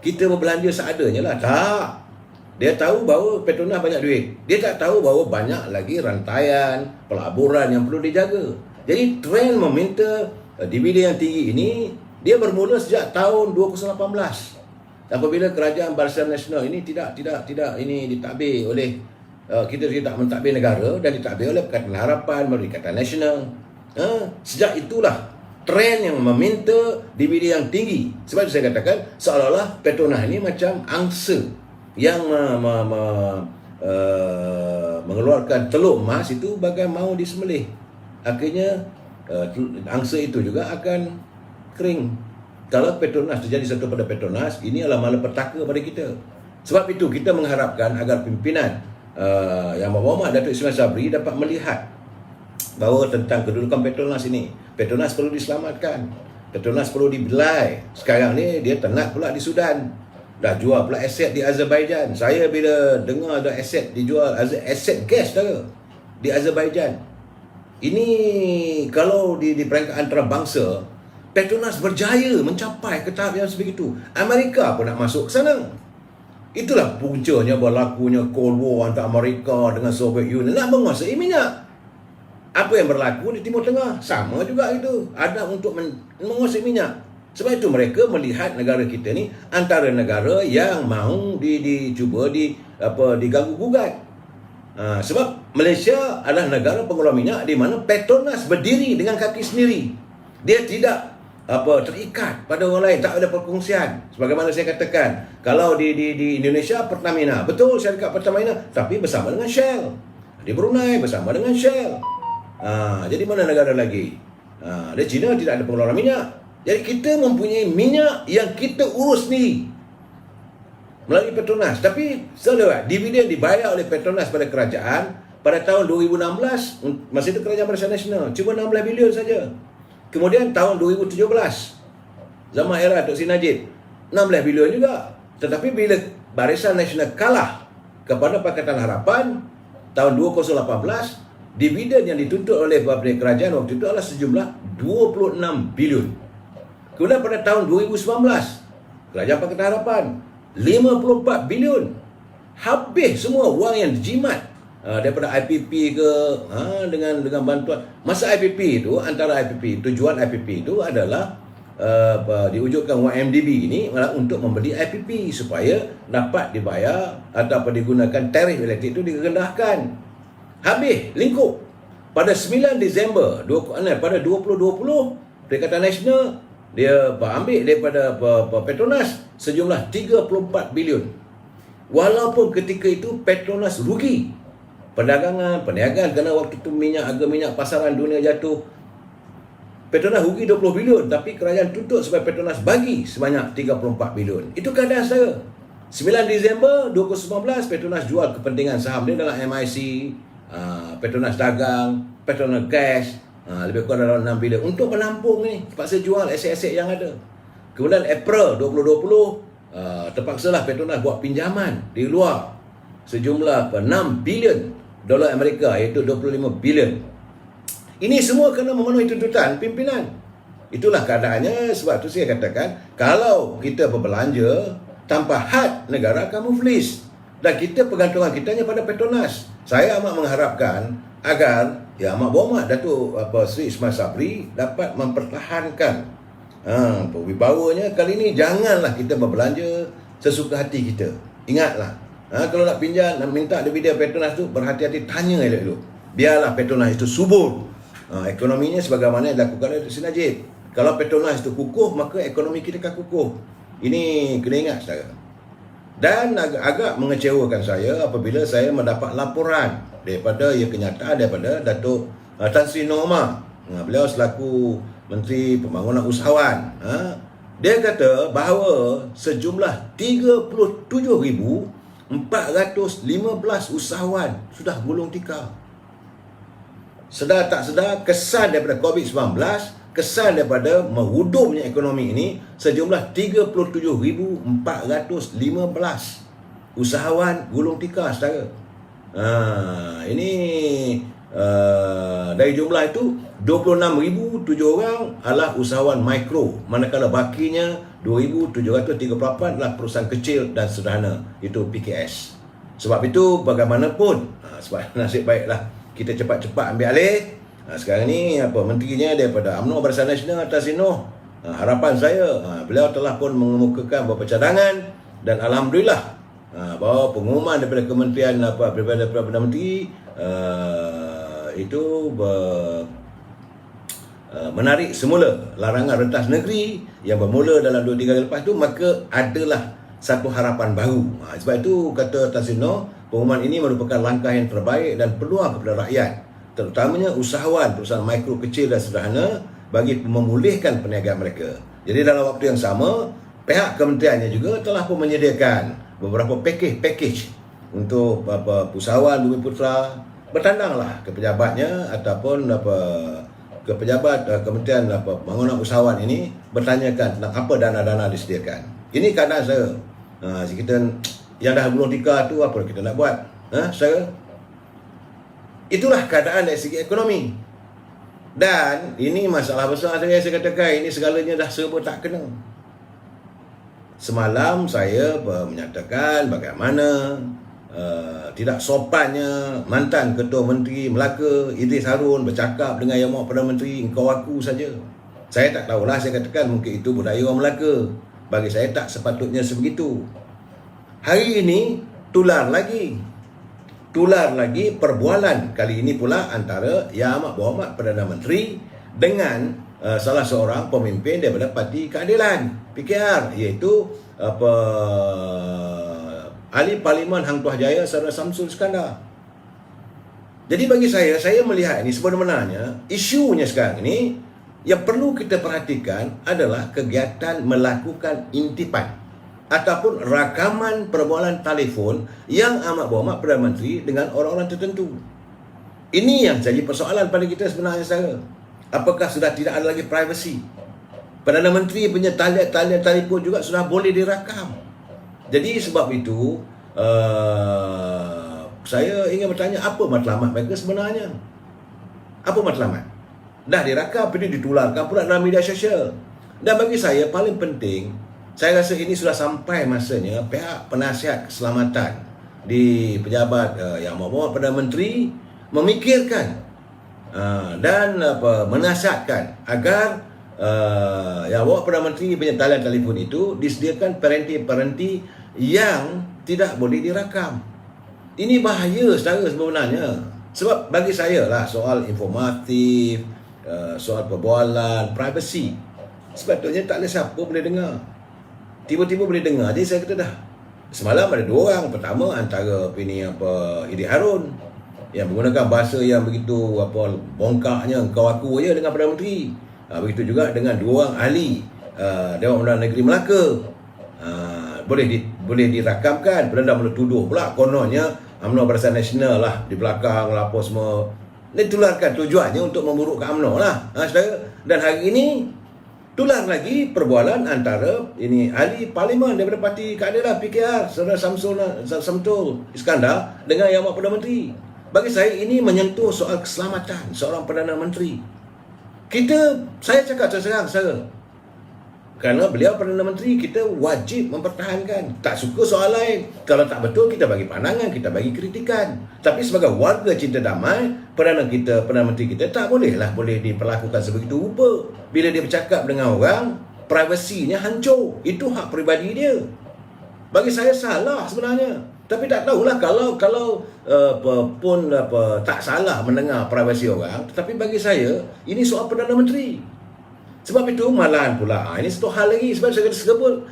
kita berbelanja seadanya lah. Tak. Dia tahu bahawa Petronas banyak duit. Dia tak tahu bahawa banyak lagi rantaian pelaburan yang perlu dijaga. Jadi trend meminta dividen yang tinggi ini dia bermula sejak tahun 2018. Apabila kerajaan Barisan Nasional ini tidak ini ditadbir oleh kita tidak mentadbir negara dan ditadbir oleh Pakatan Harapan melalui Ikatan Nasional. Sejak itulah trend yang meminta dividen yang tinggi. Sebab itu saya katakan seolah-olah Petronas ini macam angsa yang mengeluarkan telur emas itu bagai mau disembelih. Akhirnya angsa itu juga akan kering. Kalau Petronas terjadi satu pada Petronas, ini adalah malapetaka pada kita. Sebab itu kita mengharapkan agar pimpinan Yang Berhormat Datuk Ismail Sabri dapat melihat bahawa tentang kedudukan Petronas ini. Petronas perlu diselamatkan. Petronas perlu dibelai. Sekarang ni dia tenat pula di Sudan. Dah jual pula aset di Azerbaijan. Saya bila dengar ada aset dijual, aset gas dah di Azerbaijan. Ini kalau di peringkat antarabangsa, Petronas berjaya mencapai ke tahap yang sebegitu. Amerika pun nak masuk ke sana. Itulah puncanya berlakunya Cold War antara Amerika dengan Soviet Union nak menguasai minyak. Apa yang berlaku di Timur Tengah sama juga itu, ada untuk menguasai minyak. Sebab itu mereka melihat negara kita ni antara negara yang mahu dicuba diganggu gugat. Sebab Malaysia adalah negara pengeluar minyak di mana Petronas berdiri dengan kaki sendiri. Dia tidak terikat pada orang lain, tak ada perkongsian. Sebagaimana saya katakan, kalau di Indonesia Pertamina, betul syarikat Pertamina, tapi bersama dengan Shell. Di Brunei bersama dengan Shell. Jadi mana negara lagi? Di China tidak ada pengeluaran minyak. Jadi kita mempunyai minyak yang kita urus sendiri melalui Petronas. Tapi saudara, dividen dibayar oleh Petronas pada kerajaan pada tahun 2016, masa itu kerajaan Barisan Nasional, cuma 16 bilion saja. Kemudian tahun 2017, zaman era Dr. Sri Najib, 16 bilion juga. Tetapi bila Barisan Nasional kalah kepada Pakatan Harapan tahun 2018, dividen yang dituntut oleh kerajaan waktu itu adalah sejumlah 26 bilion. Kemudian pada tahun 2019, kerajaan Pakatan Harapan 54 bilion. Habis semua wang yang dijimat daripada IPP ke dengan bantuan. Masa IPP itu, antara IPP, tujuan IPP itu adalah diwujudkan YMDB ini untuk membeli IPP supaya dapat dibayar atau digunakan tarif elektrik itu direndahkan. Habis lingkup. Pada 9 Disember pada 2020, Perikatan Nasional dia ambil daripada Petronas sejumlah 34 bilion. Walaupun ketika itu Petronas rugi perdagangan, perniagaan, kerana waktu itu harga minyak pasaran dunia jatuh. Petronas rugi 20 bilion, tapi kerajaan tuntut supaya Petronas bagi sebanyak 34 bilion. Itu keadaan saya. 9 Disember 2019, Petronas jual kepentingan saham dia dalam MIC, Petronas Dagang, Petronas Gas, lebih kurang dalam 6 bilion untuk menampung ni, terpaksa jual aset-aset yang ada. Kemudian April 2020, terpaksalah Petronas buat pinjaman di luar sejumlah 6 bilion dolar Amerika, iaitu 25 bilion. Ini semua kena memenuhi tuntutan pimpinan. Itulah keadaannya. Sebab tu saya katakan, kalau kita berbelanja tanpa had, negara akan muflis. Dan kita pergantungan kita hanya pada Petronas. Saya amat mengharapkan agar Amat Berhormat Datuk Seri Ismail Sabri dapat mempertahankan wibawanya. Kali ini janganlah kita berbelanja sesuka hati kita. Ingatlah, kalau nak pinjam, nak minta dividen Petronas tu, berhati-hati, tanya elok-elok. Biarlah Petronas itu subur. Ekonominya sebagaimana yang dilakukan oleh Sri Najib. Kalau Petronas itu kukuh, maka ekonomi kita akan kukuh. Ini kena ingat, saudara. Dan agak mengecewakan saya apabila saya mendapat laporan daripada kenyataan daripada Datuk Tan Sri Noor. Beliau selaku Menteri Pembangunan Usahawan. Dia kata bahawa sejumlah 37,415 usahawan sudah gulung tikar. Sedar tak sedar, kesan daripada COVID-19, kesan daripada merudumnya ekonomi ini, sejumlah 37,415 usahawan gulung tikar, saudara. Ini dari jumlah itu 26,007 orang adalah usahawan mikro, manakala bakinya 2,738 adalah perusahaan kecil dan sederhana, itu PKS. Sebab itu bagaimanapun, sebab nasib baiklah kita cepat-cepat ambil alih. Sekarang ni menterinya daripada UMNO Barisan Nasional, Tan Sri Noor. Harapan saya, beliau telah pun mengemukakan beberapa cadangan, dan alhamdulillah bahawa pengumuman daripada kementerian daripada Perdana Menteri itu menarik semula larangan rentas negeri yang bermula dalam 2-3 hari lepas tu, maka adalah satu harapan baru. Sebab itu kata Tan Sri Noor, pengumuman ini merupakan langkah yang terbaik dan peluang kepada rakyat, terutamanya usahawan perusahaan mikro, kecil dan sederhana, bagi memulihkan perniagaan mereka. Jadi dalam waktu yang sama, pihak kementeriannya juga telah pun menyediakan beberapa package untuk usahawan Bumi Putra. Bertandanglah ke pejabatnya ataupun ke pejabat Kementerian Pembangunan Usahawan ini, bertanyakan tentang apa dana-dana disediakan. Ini keadaan saya. Kita yang dah gulung tikar tu, apa kita nak buat? Saudara? Itulah keadaan dari segi ekonomi. Dan ini masalah besar saya katakan, ini segalanya dah serba tak kena. Semalam saya menyatakan bagaimana tidak sopannya mantan Ketua Menteri Melaka Idris Harun bercakap dengan Yang Mohd Perdana Menteri, engkau aku saja. Saya tak tahulah, saya katakan mungkin itu budaya orang Melaka. Bagi saya tak sepatutnya sebegitu. Hari ini tular lagi perbualan, kali ini pula antara Yang Amat Berhormat Perdana Menteri dengan salah seorang pemimpin daripada Parti Keadilan PKR, iaitu Ahli Parlimen Hang Tuah Jaya Saudara Samsul Iskandar. Jadi bagi saya melihat ini sebenarnya isunya sekarang ini yang perlu kita perhatikan adalah kegiatan melakukan intipan ataupun rakaman perbualan telefon Yang Amat Berhormat Perdana Menteri dengan orang-orang tertentu. Ini yang jadi persoalan pada kita sebenarnya, saudara. Apakah sudah tidak ada lagi privasi? Perdana Menteri punya talian telefon juga sudah boleh dirakam. Jadi sebab itu saya ingin bertanya, apa matlamat mereka sebenarnya? Apa matlamat? Dah dirakam, ini ditularkan pula dalam media sosial. Dan bagi saya paling penting, saya rasa ini sudah sampai masanya pihak penasihat keselamatan di pejabat Yang Amat Berhormat Perdana Menteri memikirkan dan menasihatkan agar Yang Amat Berhormat Perdana Menteri punya talian telefon itu disediakan parenti yang tidak boleh dirakam. Ini bahaya, saudara, sebenarnya. Sebab bagi saya lah, soal informatif, soal perbualan, privacy, sepatutnya tak ada siapa boleh dengar. Tiba-tiba boleh dengar. Jadi saya kata dah. Semalam ada 2 orang. Pertama antara Idris Harun yang menggunakan bahasa yang begitu bongkaknya, engkau aku je dengan Perdana Menteri. Begitu juga dengan 2 orang ahli Dewan Undangan Negeri Melaka. Boleh dirakamkan. Perdana mula tuduh pula kononnya UMNO Barisan Nasional lah di belakang lah apa semua. Ini tularkan, tujuannya untuk memburukkan UMNO lah, saudara. Dan hari ini tular lagi perbualan antara ini ahli parlimen daripada Parti Keadilan PKR, Saudara Samsul Iskandar dengan Yang Amat Perdana Menteri. Bagi saya ini menyentuh soal keselamatan seorang Perdana Menteri. Saya cakap terserang saya, kerana beliau Perdana Menteri, kita wajib mempertahankan. Tak suka soal lain, kalau tak betul kita bagi pandangan, kita bagi kritikan. Tapi sebagai warga cinta damai, Perdana Menteri kita tak boleh diperlakukan sebegitu rupa. Bila dia bercakap dengan orang, privasinya hancur. Itu hak peribadi dia. Bagi saya salah sebenarnya. Tapi tak tahulah kalau tak salah mendengar privasi orang. Tetapi bagi saya, ini soal Perdana Menteri. Sebab itu malahan pula, ini satu hal lagi. Sebab saya sebut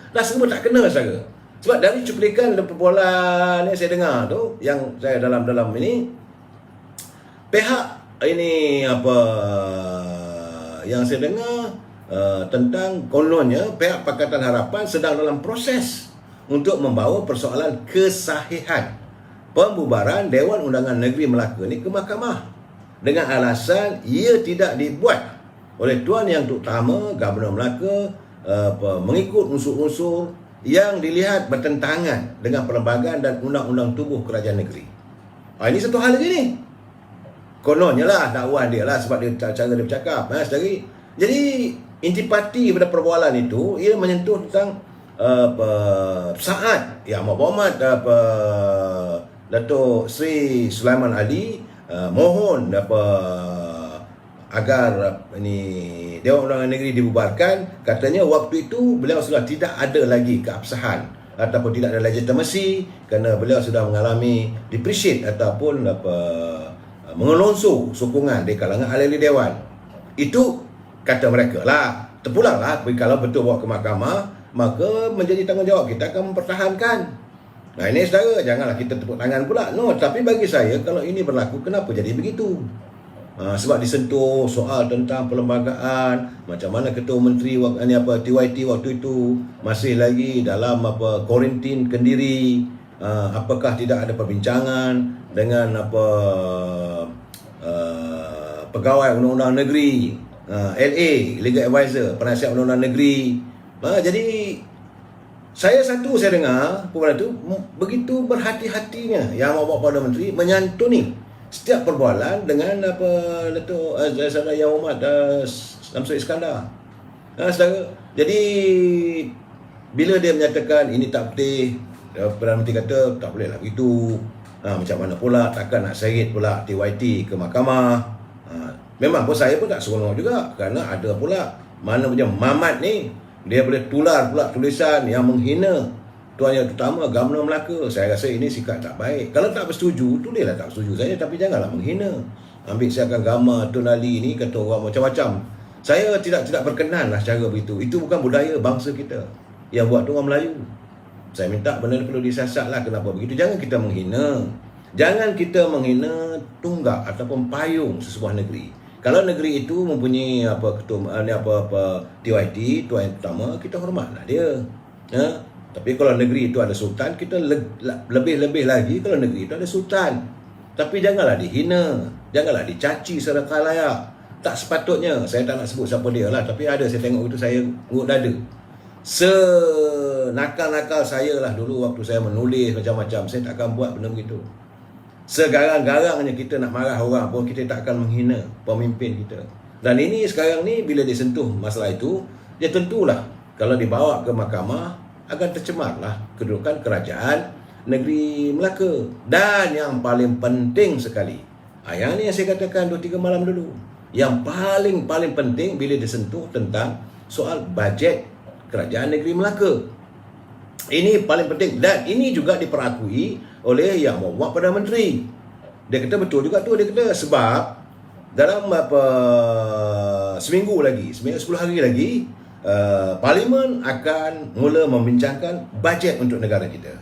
tak kena saya. Sebab dari cuplikan perbualan yang saya dengar tu, yang saya dalam ini, pihak ini yang saya dengar tentang kononnya pihak Pakatan Harapan sedang dalam proses untuk membawa persoalan kesahihan pembubaran Dewan Undangan Negeri Melaka ni ke mahkamah dengan alasan ia tidak dibuat oleh Tuan Yang Utama Gubernur Melaka mengikut unsur-unsur yang dilihat bertentangan dengan perlembagaan dan undang-undang tubuh kerajaan negeri. Ini satu hal lagi ni. Kononnya lah dakwah dia lah, sebab dia cara dia bercakap. Jadi intipati pada perbualan itu ia menyentuh tentang saat Yang Amat Datuk Seri Sulaiman Ali mohon agar Dewan Undangan Negeri dibubarkan. Katanya waktu itu beliau sudah tidak ada lagi keabsahan ataupun tidak ada legitimasi kerana beliau sudah mengalami depreciate ataupun mengelonsor sokongan di kalangan ahli dewan. Itu kata mereka lah. Terpulang lah, kalau betul bawa ke mahkamah, maka menjadi tanggungjawab kita akan mempertahankan. Nah ini saudara, janganlah kita tepuk tangan pula. No, tapi bagi saya kalau ini berlaku, kenapa jadi begitu? Sebab disentuh soal tentang perlembagaan, macam mana Ketua Menteri TYT waktu itu masih lagi dalam kuarantin Kendiri, apakah tidak ada perbincangan dengan pegawai undang-undang negeri, LA Legal Advisor, penasihat undang-undang negeri. Jadi saya dengar perbualan itu begitu berhati-hatinya Yang Amat Perdana Menteri menyantuni setiap perbualan dengan Datuk Saudara Yang Amat Samsul Iskandar. Saudara, jadi bila dia menyatakan ini tak betul, Perdana Menteri kata tak boleh lah begitu. Macam mana pula takkan nak seret pula TYT ke mahkamah. Memang pun saya pun tak seronok juga, kerana ada pula mana punya mamat ni, dia boleh tular pula tulisan yang menghina Tuan Yang Utama Gubernur Melaka. Saya rasa ini sikap tak baik. Kalau tak bersetuju, tulislah tak bersetuju saja, tapi janganlah menghina. Ambil siapkan gambar Tun Ali ni, kata orang macam-macam. Saya tidak berkenan lah cara begitu. Itu bukan budaya bangsa kita. Yang buat tu orang Melayu. Saya minta benda ni perlu disiasat lah. Kenapa begitu? Jangan kita menghina. Jangan kita menghina tunggak ataupun payung sesebuah negeri. Kalau negeri itu mempunyai TYT, Tuan Yang Utama, kita hormatlah dia. Tapi kalau negeri itu ada sultan, kita lebih-lebih lagi kalau negeri itu ada sultan. Tapi janganlah dihina, janganlah dicaci secara khalayak. Tak sepatutnya. Saya tak nak sebut siapa dia lah, tapi ada saya tengok itu, saya urut dada. Senakal-nakal saya lah dulu waktu saya menulis macam-macam, saya tak akan buat benda begitu. Segarang-garangnya kita nak marah orang pun, kita tak akan menghina pemimpin kita. Dan ini sekarang ni bila disentuh masalah itu, dia tentulah kalau dibawa ke mahkamah akan tercemarlah kedudukan kerajaan negeri Melaka. Dan yang paling penting sekali, yang ni yang saya katakan 2-3 malam dulu, yang paling penting bila disentuh tentang soal bajet kerajaan negeri Melaka. Ini paling penting, dan ini juga diperakui oleh Yang Amat Perdana Menteri. Dia kata betul juga tu, dia kata sebab dalam seminggu 10 hari lagi Parlimen akan mula membincangkan bajet untuk negara kita.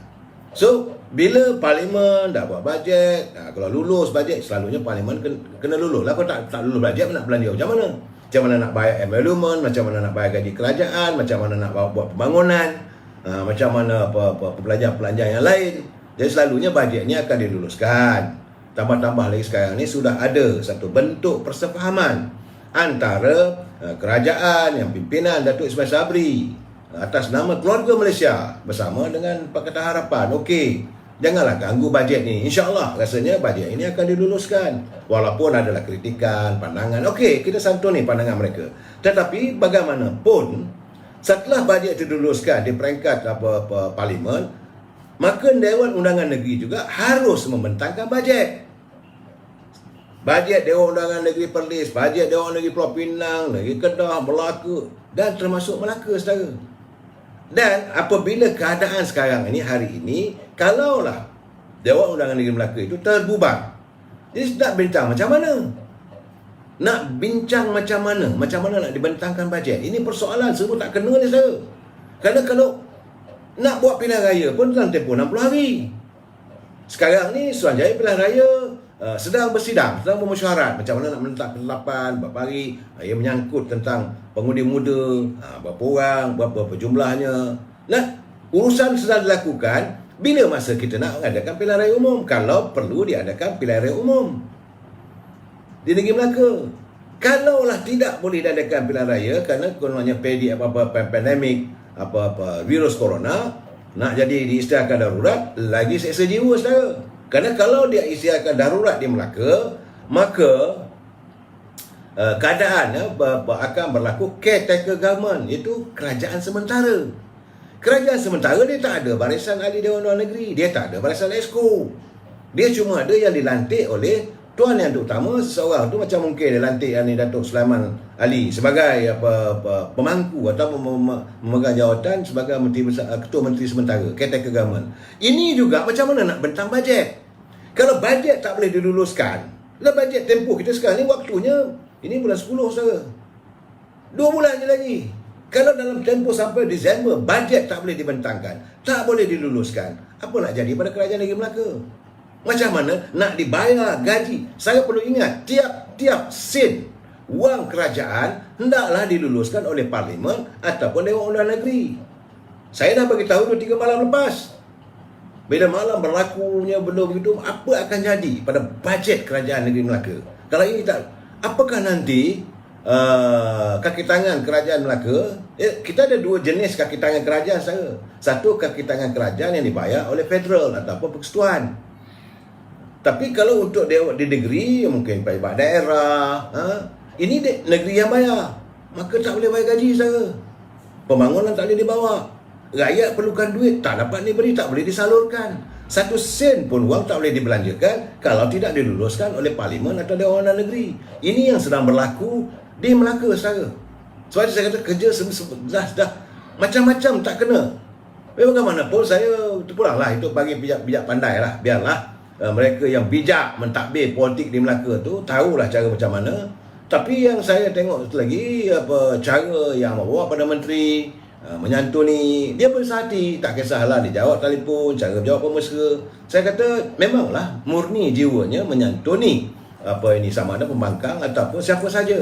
So, bila Parlimen dah buat bajet, kalau lulus bajet, selalunya Parlimen kena lulus lah. Kalau tak lulus bajet, nak belanja macam mana? Macam mana nak bayar emolument, macam mana nak bayar gaji kerajaan, macam mana nak buat pembangunan, macam mana pelanjar yang lain. Jadi selalunya bajetnya akan diluluskan. Tambah-tambah lagi sekarang ni sudah ada satu bentuk persefahaman antara kerajaan, yang pimpinan Datuk Ismail Sabri atas nama keluarga Malaysia bersama dengan Pakatan Harapan. Okey, janganlah ganggu bajet ni. InsyaAllah rasanya bajet ini akan diluluskan. Walaupun adalah kritikan, pandangan. Okey, kita santuni pandangan mereka. Tetapi bagaimanapun, setelah bajet itu diluluskan di peringkat parlimen, maka Dewan Undangan Negeri juga harus membentangkan bajet. Bajet Dewan Undangan Negeri Perlis, bajet Dewan Negeri Pulau Pinang, Negeri Kedah, Melaka dan termasuk Melaka, saudara. Dan apabila keadaan sekarang ini, hari ini, kalaulah Dewan Undangan Negeri Melaka itu terbubar, jadi nak bincang macam mana? Nak bincang macam mana? Macam mana nak dibentangkan bajet? Ini persoalan semua tak kena ni, saudara. Kerana kalau nak buat pilihan raya pun dalam tempoh 60 hari. Sekarang ni Suruhanjaya pilihan raya sedang bersidang, sedang bermesyuarat macam mana nak menetap penetapan berapa hari. Ia menyangkut tentang pengundi muda, berapa orang, berapa jumlahnya. Nah, urusan sedang dilakukan. Bila masa kita nak mengadakan pilihan raya umum? Kalau perlu diadakan pilihan raya umum di negeri Melaka. Kalaulah tidak boleh diadakan pilihan raya kerana kononnya pandemik, virus corona, nak jadi diisytiharkan darurat, lagi seksa jiwa, saudara. Kerana kalau dia isytiharkan darurat di Melaka, maka keadaan akan berlaku caretaker government, iaitu kerajaan sementara. Kerajaan sementara dia tak ada barisan ahli Dewan Undangan Negeri, dia tak ada barisan exco. Dia cuma ada yang dilantik oleh Tuan Yang Utama, seseorang tu macam mungkin dia lantik Datuk Sulaiman Ali sebagai pemangku atau memegang jawatan sebagai ketua menteri sementara, caretaker government. Ini juga macam mana nak bentang bajet. Kalau bajet tak boleh diluluskan, lah bajet tempoh kita sekarang ni waktunya, ini bulan 10, saudara. 2 bulan je lagi. Kalau dalam tempoh sampai Disember, bajet tak boleh dibentangkan, tak boleh diluluskan, apa nak jadi pada kerajaan negeri Melaka? Macam mana nak dibayar gaji? Saya perlu ingat, tiap-tiap sen wang kerajaan hendaklah diluluskan oleh Parlimen ataupun Dewan Undangan Negeri. Saya dah bagi tahu 2-3 malam lepas. Bila malam berlakunya benda begitu, apa akan jadi pada bajet kerajaan negeri Melaka? Kalau ini tak, apakah nanti kaki tangan kerajaan Melaka? Kita ada 2 jenis kaki tangan kerajaan, saya. Satu, kaki tangan kerajaan yang dibayar oleh federal ataupun persekutuan. Tapi kalau untuk di negeri, mungkin pejabat daerah, ini negeri yang bayar, maka tak boleh bayar gaji, saya. Pembangunan tak boleh dibawa. Rakyat perlukan duit, tak dapat diberi, tak boleh disalurkan. 1 sen pun wang tak boleh dibelanjakan kalau tidak diluluskan oleh Parlimen atau Dewan Undangan Negeri. Ini yang sedang berlaku di Melaka, saudara. Sebab itu saya kata kerja dah macam-macam tak kena. Bagaimanapun saya terpulanglah itu bagi bijak pandai lah. Biarlah mereka yang bijak mentadbir politik di Melaka tu tahulah cara macam mana. Tapi yang saya tengok lagi cara yang bawa pada menteri menyantuni, dia bersahati, tak kisahlah dia jawab telefon, cara jawab mesra. Saya kata memanglah murni jiwanya menyantuni sama ada pembangkang ataupun siapa saja.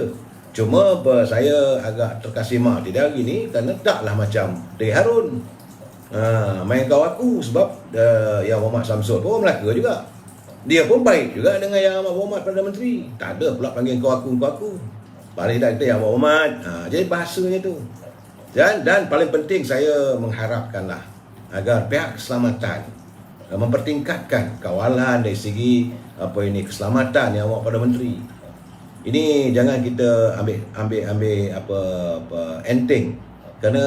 Cuma saya agak terkesima tidak hari ni kerana taklah macam Dari Harun main kau aku. Sebab Yang Muhammad Samsul pun orang Melaka juga, dia pun baik juga dengan Yang Muhammad Perdana Menteri. Tak ada pula panggil kau aku. Paling tak kita Yang Muhammad. Jadi bahasanya tu. Dan paling penting saya mengharapkanlah agar pihak keselamatan mempertingkatkan kawalan dari segi keselamatan Yang Muhammad Perdana Menteri. Ini jangan kita ambil enteng. Kerana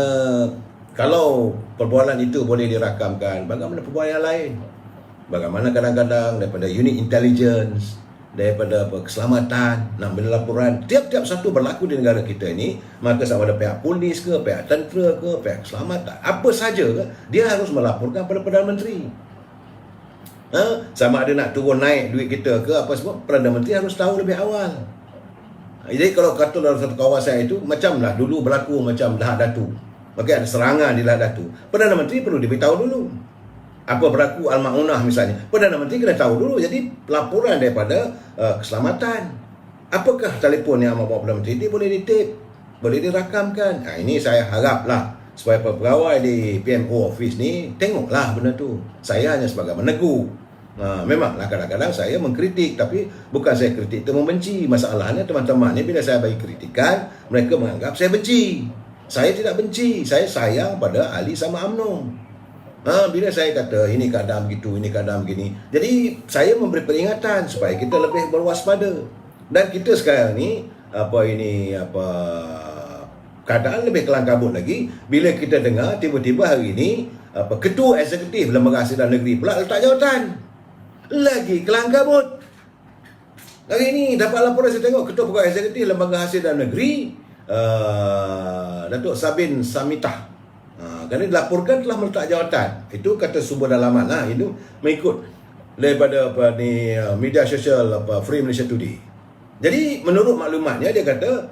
kalau perbualan itu boleh dirakamkan, bagaimana perbualan yang lain? Bagaimana kadang-kadang daripada unit intelligence, daripada keselamatan, nak ambil laporan, tiap-tiap satu berlaku di negara kita ini, maka sama ada pihak polis ke, pihak tentera ke, pihak keselamatan, apa saja ke, dia harus melaporkan pada Perdana Menteri. Sama ada nak turun naik duit kita ke apa semua, Perdana Menteri harus tahu lebih awal. Jadi kalau kata dalam satu kawasan itu, macamlah dulu berlaku macam Lahad Datu, maka ada serangan di Lahad Datu, Perdana Menteri perlu diberitahu dulu. Apa berlaku Al-Ma'unah misalnya, Perdana Menteri kena tahu dulu. Jadi laporan daripada keselamatan, apakah telefon yang mahu Perdana Menteri ini boleh ditip, boleh dirakamkan. Ini saya haraplah supaya pegawai di PMO office ni tengoklah benda tu. Saya hanya sebagai menegur, Memanglah kadang-kadang saya mengkritik, tapi bukan saya kritik itu membenci. Masalahnya teman-teman ni bila saya bagi kritikan, mereka menganggap saya benci. Saya tidak benci, saya sayang pada Ali sama UMNO. Bila saya kata ini keadaan begitu, ini keadaan begini, jadi saya memberi peringatan supaya kita lebih berwaspada. Dan kita sekarang ni keadaan lebih kelang kabut lagi bila kita dengar tiba-tiba hari ini Ketua Eksekutif Lembaga Hasilan Negeri pula letak jawatan. Lagi kelang kabut. Hari ini dapat laporan saya tengok Ketua Pegawai Eksekutif Lembaga Hasilan Negeri Datuk Sabin Samitah kerana dilaporkan telah meletak jawatan. Itu kata sumber dalaman lah. Itu mengikut daripada media sosial Free Malaysia Today. Jadi menurut maklumatnya dia kata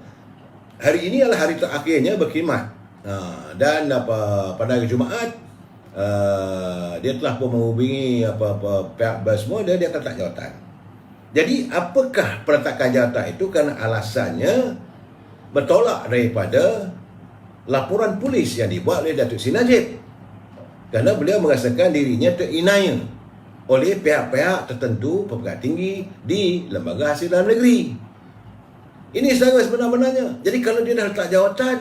hari ini adalah hari terakhirnya berkhidmat. Dan pada hari Jumaat dia telah pun menghubungi pihak semua, dia akan letak jawatan. Jadi apakah peletakan jawatan itu? Kerana alasannya bertolak daripada laporan polis yang dibuat oleh Datuk Seri Najib, kerana beliau merasakan dirinya terinaya oleh pihak-pihak tertentu, pepegang tinggi di Lembaga Hasilan Negeri. Ini secara sebenar-benarnya. Jadi kalau dia dah letak jawatan,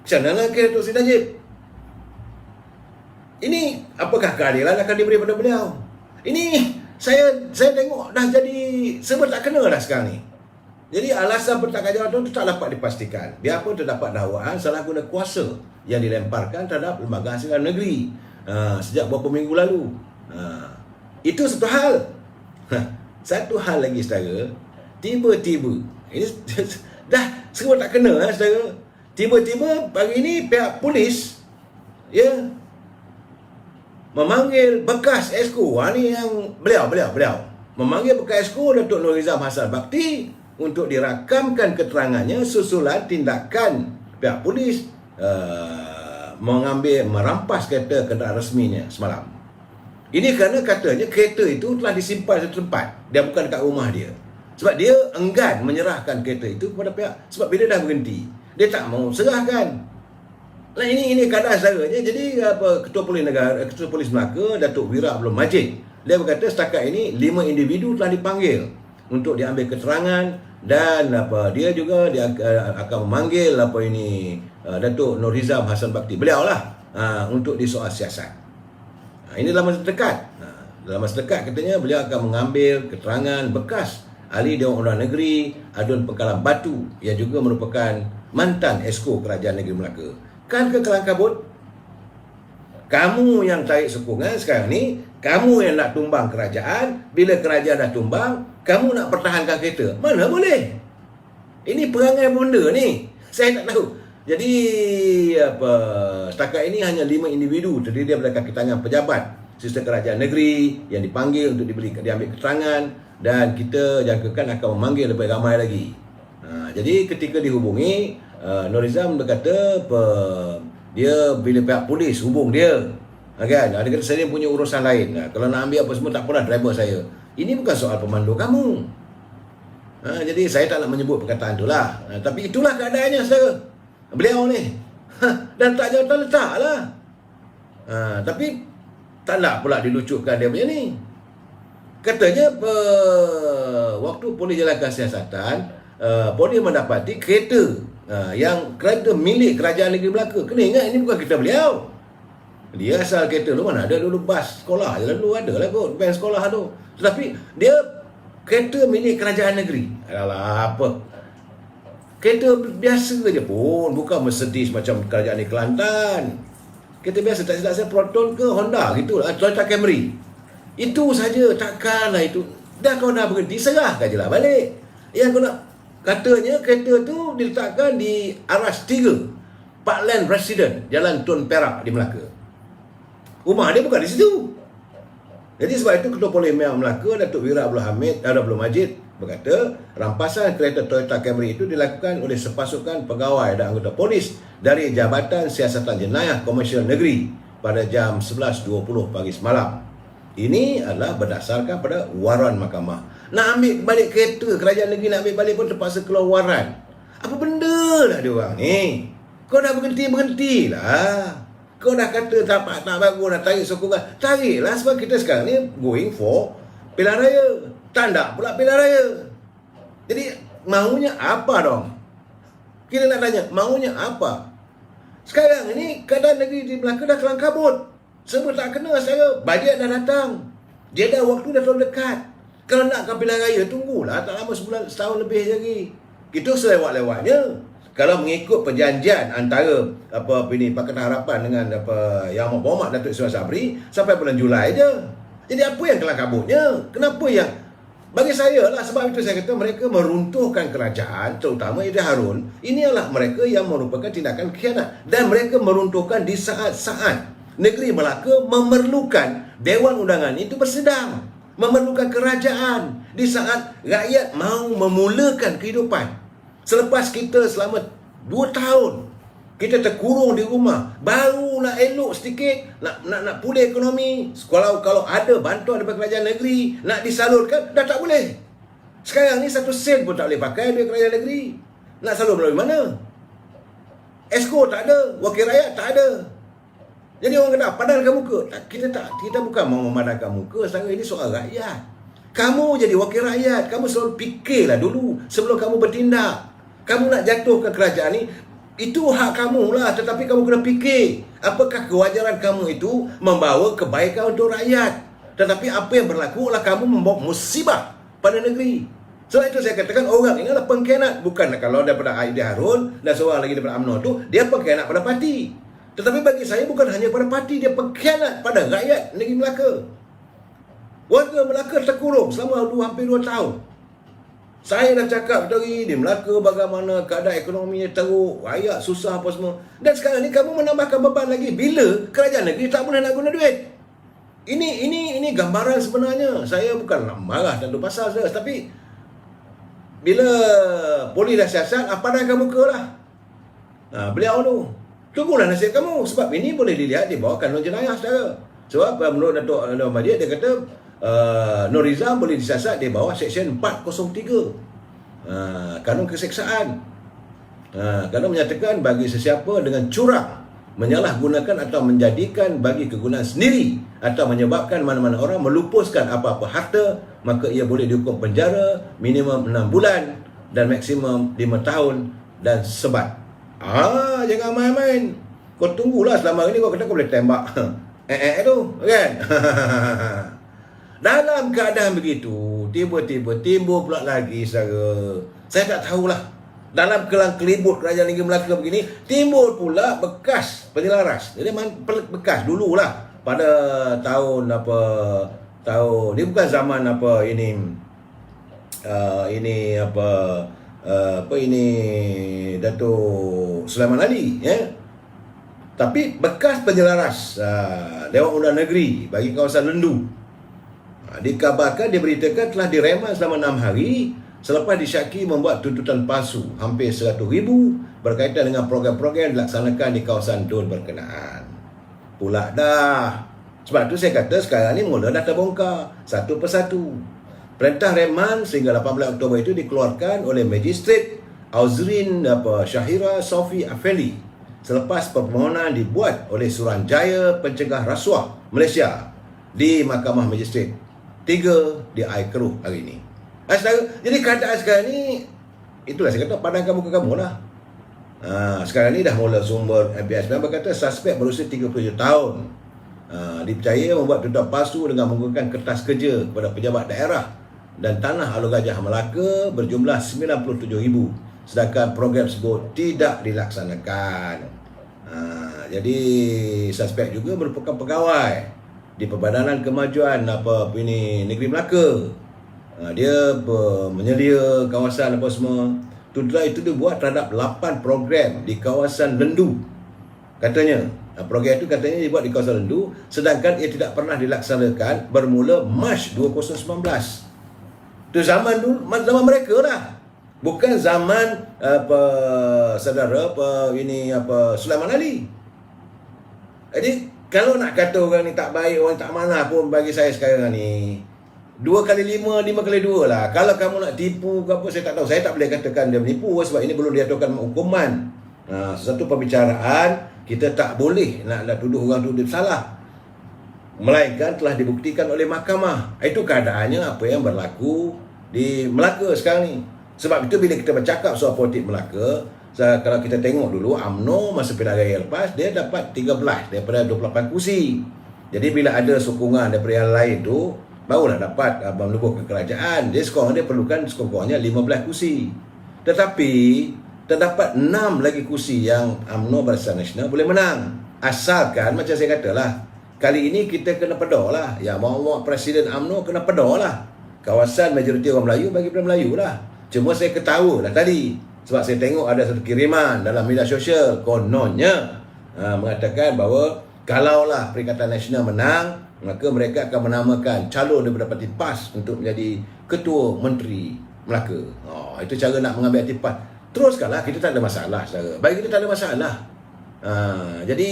macam mana ke Datuk Seri Najib? Ini apakah keadilan akan diberi pada beliau? Ini saya tengok dah jadi serba tak kena dah sekarang ni. Jadi alasan peletakan jawatan itu tak dapat dipastikan. Biarpun terdapat dakwaan salah guna kuasa yang dilemparkan terhadap Lembaga Hasilan Negeri sejak beberapa minggu lalu. Itu satu hal. Satu hal lagi saudara, tiba-tiba ini dah serba tak kena saudara. Tiba-tiba pagi ini pihak polis memanggil bekas Exco. Ni yang beliau memanggil bekas Exco Datuk Nur Hizam Hassan Bakti untuk dirakamkan keterangannya susulan tindakan pihak polis merampas kereta kenderaan resminya semalam. Ini kerana katanya kereta itu telah disimpan di tempat, dia bukan dekat rumah dia. Sebab dia enggan menyerahkan kereta itu kepada pihak, sebab bila dah berhenti dia tak mau serahkan. Nah, ini keadaan sebenarnya. Jadi Ketua Polis Melaka Datuk Wira Abdul Majid, dia berkata setakat ini 5 individu telah dipanggil untuk diambil keterangan, dan dia juga akan memanggil Datuk Nur Hizam Hassan Bakti, beliau lah untuk disoal siasat. Ini dalam masa dekat. Dalam masa dekat katanya beliau akan mengambil keterangan bekas ahli Dewan Undangan Negeri Adun Pengkalan Batu yang juga merupakan mantan Exco Kerajaan Negeri Melaka. Kan ke kelang kabut? Kamu yang tarik sokongan sekarang ni, kamu yang nak tumbang kerajaan. Bila kerajaan dah tumbang, kamu nak pertahankan kereta. Mana boleh? Ini perangai benda ni. Saya tak tahu. Jadi setakat ini hanya 5 individu terdiri daripada kaki tangan pejabat sistem kerajaan negeri yang dipanggil untuk diambil keterangan, dan kita jangkakan akan memanggil lebih ramai lagi. Jadi ketika dihubungi, Nur Hizam berkata dia bila pihak polis hubung dia, kan, dia kata saya punya urusan lain, kalau nak ambil apa semua tak apalah, driver saya. Ini bukan soal pemandu kamu. Jadi saya tak nak menyebut perkataan itulah, tapi itulah keadaannya saudara. Beliau ni dan tak jawatan letaklah. Tapi tak nak pula dilucutkan dia punya ni. Katanya waktu polis jalankan siasatan, polis mendapati kereta yang kereta milik Kerajaan Negeri Melaka. Kena ingat ini bukan kereta beliau. Dia asal kereta tu mana ada dulu bas sekolah je dulu ada lah kot, van sekolah tu. Tetapi dia kereta milik Kerajaan Negeri. Alah apa? Kereta biasa je pun, bukan Mercedes macam Kerajaan Negeri Kelantan. Kereta biasa, tak silap saya Proton ke Honda gitulah, Toyota Camry. Itu saja, takkanlah itu. Dah kau dah berhenti, serahkan je lah balik. Yang kau nak, katanya kereta tu diletakkan di Aras 3 Parkland Resident, Jalan Tun Perak di Melaka. Rumah dia bukan di situ. Jadi sebab itu Ketua Polis Melaka Datuk Wira Abdul Majid berkata rampasan kereta Toyota Camry itu dilakukan oleh sepasukan pegawai dan anggota polis dari Jabatan Siasatan Jenayah Komersial Negeri pada jam 11.20 pagi semalam. Ini adalah berdasarkan pada waran mahkamah. Nak ambil balik kereta Kerajaan Negeri, nak ambil balik pun terpaksa keluar waran. Apa benda lah dia orang ni? Kau dah berhentilah. Kau dah kata tak bagus, nak tarik sokongan, tariklah, sebab kita sekarang ni going for pilihan raya. Tak nak pula pilihan raya. Jadi maunya apa dong? Kita nak tanya, maunya apa? Sekarang ini keadaan negeri di Melaka dah kelang kabut. Semua tak kena secara bajet dah datang. Dia dah waktu dah terlalu dekat. Kalau nak ke pilihan raya, tunggulah. Tak lama sebulan, setahun lebih lagi. Itu selewat-lewatnya. Kalau mengikut perjanjian antara Pakatan Harapan dengan Yang Berhormat Datuk Seri Sabri sampai bulan Julai je. Jadi apa yang kelang kabutnya? Kenapa yang bagi saya lah, sebab itu saya kata mereka meruntuhkan kerajaan, terutama Aidil Harun. Inilah mereka yang merupakan tindakan khianat. Dan mereka meruntuhkan di saat-saat negeri Melaka memerlukan Dewan Undangan itu bersedang. Memerlukan kerajaan. Di saat rakyat mahu memulakan kehidupan. Selepas kita selama 2 tahun kita terkurung di rumah, baru nak elok sedikit, nak pulih ekonomi. Kalau ada bantuan daripada kerajaan negeri nak disalurkan, dah tak boleh. Sekarang ni 1 sen pun tak boleh pakai duit kerajaan negeri. Nak salur melalui mana? Esko tak ada, wakil rakyat tak ada. Jadi orang kata padankan muka. Kita bukan mau memadamkan muka. Sekarang ini soal rakyat. Kamu jadi wakil rakyat, kamu selalu fikirlah dulu sebelum kamu bertindak. Kamu nak jatuhkan kerajaan ni, itu hak kamu lah, tetapi kamu kena fikir apakah kewajaran kamu itu membawa kebaikan untuk rakyat. Tetapi apa yang berlaku adalah kamu membawa musibah pada negeri. Sebab itu saya katakan orang ini adalah pengkhianat. Bukan kalau daripada Aidil Harun dan seorang lagi daripada UMNO tu, dia pengkhianat pada parti. Tetapi bagi saya bukan hanya pada parti, dia pengkhianat pada rakyat negeri Melaka. Warga Melaka terkurung selama hampir 2 tahun. Saya dah cakap tadi di Melaka bagaimana keadaan ekonominya teruk, rakyat susah apa semua. Dan sekarang ni kamu menambahkan beban lagi bila kerajaan negeri tak boleh nak guna duit. Ini gambaran sebenarnya. Saya bukan nak marah tentu pasal saya, tapi bila polis dah siasat, padankan muka lah. Beliau tu, tunggulah nasib kamu. Sebab ini boleh dilihat di bawah kanun jenayah saudara. Sebab menurut Datuk Mahdi, dia kata Nur Rizal boleh disiasat di bawah Seksyen 403 Kanun Keseksaan. Kanun menyatakan bagi sesiapa dengan curang menyalahgunakan atau menjadikan bagi kegunaan sendiri atau menyebabkan mana-mana orang melupuskan apa-apa harta, maka ia boleh dihukum penjara minimum 6 bulan dan maksimum 5 tahun dan sebat. Jangan main-main. Kau tunggulah selama ini kau kata kau boleh tembak tu kan. Dalam keadaan begitu, tiba-tiba timbul pula lagi saudara. Saya tak tahulah. Dalam kelang kelibut kerajaan negeri Melaka begini, timbul pula bekas penyelaras. Jadi bekas dululah pada tahun ini bukan zaman ini Datuk Sulaiman Ali ya. Tapi bekas penyelaras Dewan Undangan Negeri bagi kawasan Lendu. Dikabarkan, diberitakan telah direman selama 6 hari selepas disyaki membuat tuntutan palsu hampir 100,000 berkaitan dengan program-program dilaksanakan di kawasan DUN berkenaan. Pula dah. Sebab tu saya kata sekarang ni mula dah terbongkar satu persatu. Perintah reman sehingga 18 Oktober itu dikeluarkan oleh Magistrate Auzrin Syahira Sofi Afendi selepas permohonan dibuat oleh Suruhanjaya Pencegah Rasuah Malaysia di Mahkamah Magistrate 3 di Air Keruh hari ini. Jadi keadaan sekarang ni, itulah saya kata padankan muka kamu lah. Sekarang ni dah mula sumber MPS berkata suspek berusia 37 tahun dipercayai membuat tuntutan palsu dengan menggunakan kertas kerja kepada pejabat daerah dan tanah Alor Gajah Melaka berjumlah 97,000, sedangkan program tersebut tidak dilaksanakan. Jadi suspek juga merupakan pegawai di Perbadanan Kemajuan Negeri Melaka. Dia menyedia kawasan apa semua. Tuntutan itu dibuat terhadap 8 program di kawasan Lendu. Katanya, program itu katanya dibuat di kawasan Lendu, sedangkan ia tidak pernah dilaksanakan bermula Mac 2019. Itu zaman dulu, zaman mereka lah. Bukan zaman Sulaiman Ali. Jadi kalau nak kata orang ni tak baik, orang tak manah pun bagi saya sekarang ni 2x5, 5x2 lah. Kalau kamu nak tipu ke apa, saya tak tahu. Saya tak boleh katakan dia menipu sebab ini belum diaturkan hukuman. Sesuatu pembicaraan, kita tak boleh nak tuduh orang tu dia salah. melainkan telah dibuktikan oleh mahkamah. Itu keadaannya apa yang berlaku di Melaka sekarang ni. Sebab itu bila kita bercakap soal politik Melaka, kalau kita tengok dulu UMNO masa pilihan raya lepas, dia dapat 13 daripada 28 kursi. Jadi bila ada sokongan daripada yang lain tu, barulah dapat menubuhkan kerajaan. Dia sekurang dia perlukan sekurang-kurangnya 15 kursi. Tetapi terdapat 6 lagi kursi yang UMNO Barisan Nasional boleh menang. Asalkan macam saya katalah, kali ini kita kena pedar lah. Ya, mahu Presiden UMNO kena pedar lah. Kawasan majoriti orang Melayu bagi pada Melayu lah. Cuma saya ketawa lah tadi, sebab saya tengok ada satu kiriman dalam media sosial, kononnya mengatakan bahawa kalaulah Perikatan Nasional menang, maka mereka akan menamakan calon daripada Parti PAS untuk menjadi Ketua Menteri Melaka. Itu cara nak mengambil hati PAS. Teruskanlah, kita tak ada masalah saudara. Bagi kita tak ada masalah. Jadi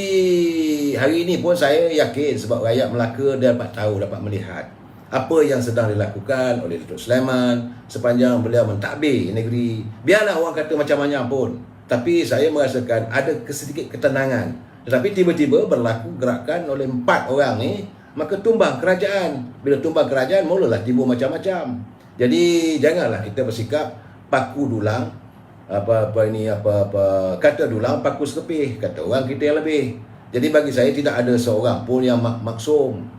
hari ini pun saya yakin sebab rakyat Melaka dia dapat tahu, dapat melihat apa yang sedang dilakukan oleh Datuk Sulaiman sepanjang beliau mentadbir negeri. Biarlah orang kata macam-macam pun, tapi saya merasakan ada sedikit ketenangan. Tetapi tiba-tiba berlaku gerakan oleh 4 orang ni, maka tumbang kerajaan. Bila tumbang kerajaan, mulalah timbul macam-macam. Jadi janganlah kita bersikap paku dulang, kata dulang paku sekepih, kata orang kita yang lebih. Jadi bagi saya tidak ada seorang pun yang maksum.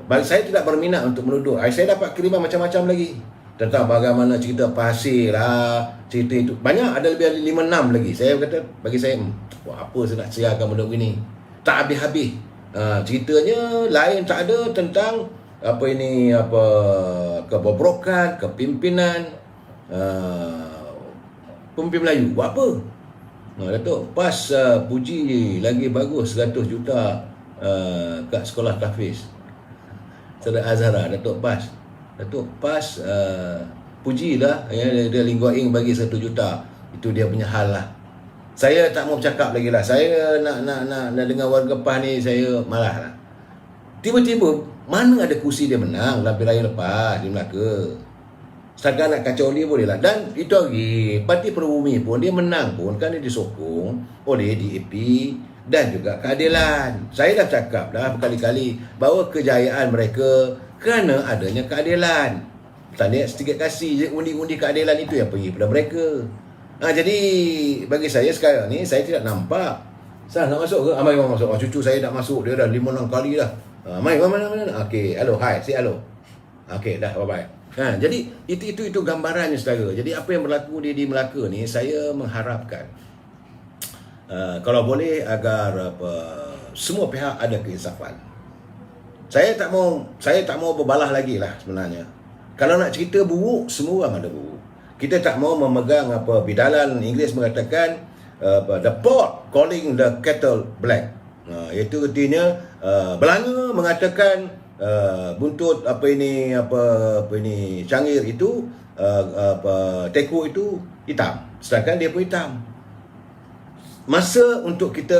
Bagi saya tidak berminat untuk menuduh. Saya dapat kiriman macam-macam lagi tentang bagaimana cerita pasir lah, cerita itu banyak, ada lebih 5-6 lagi. Saya kata, bagi saya, apa saya nak siarkan benda begini, tak habis-habis. Ceritanya lain tak ada tentang kebobrokan, kepimpinan pemimpin Melayu. Buat apa? Datuk PAS puji lagi bagus 100 juta kat sekolah tahfiz. Saudara Azhara, Datuk PAS pujilah ya, dia linggoing bagi 1 juta. Itu dia punya hal lah. Saya tak mau bercakap lagi lah. Saya nak dengar warga PAS ni, saya malah lah. Tiba-tiba mana ada kursi dia menang dalam pilihan lepas di Melaka. Setakat nak kacau dia boleh lah. Dan itu lagi, Parti Perubumi pun dia menang pun kan dia disokong oleh DAP dan juga keadilan. Saya dah cakap dah berkali-kali bahawa kejayaan mereka kerana adanya keadilan. Tanya sedikit kasih je undi-undi keadilan itu yang pergi pada mereka. Jadi bagi saya sekarang ni, saya tidak nampak. Sah nak masuk ke? Mai orang masuk. Cucu saya nak masuk, dia dah 5-6 kali dah. Mai mana? Okey, hello, hi, say hello. Okey, dah, bye-bye. Jadi itu gambarannya saudara. Jadi apa yang berlaku di Melaka ni, saya mengharapkan kalau boleh agar semua pihak ada keinsafan. Saya tak mau berbalah lagi lah sebenarnya. Kalau nak cerita buruk, semua orang ada buruk. Kita tak mau memegang bidalan Inggeris mengatakan the pot calling the kettle black. Iaitu artinya Belanga mengatakan buntut cangir itu teko itu hitam, sedangkan dia pun hitam. Masa untuk kita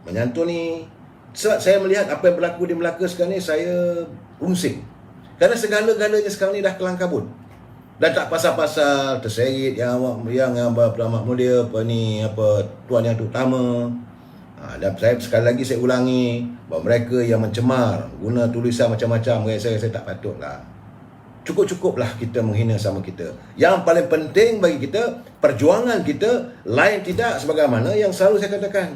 menyantuni. Sebab saya melihat apa yang berlaku di Melaka sekarang ni, saya rungsing. Kerana segala-galanya sekarang ni dah kelang kabut. Dan tak pasal-pasal terseret yang Amat Mulia Tuan Yang Terutama. Dan sekali lagi saya ulangi bahawa mereka yang mencemar, guna tulisan macam-macam, saya tak patutlah. Cukup-cukuplah kita menghina sama kita. Yang paling penting bagi kita, perjuangan kita lain tidak sebagaimana yang selalu saya katakan.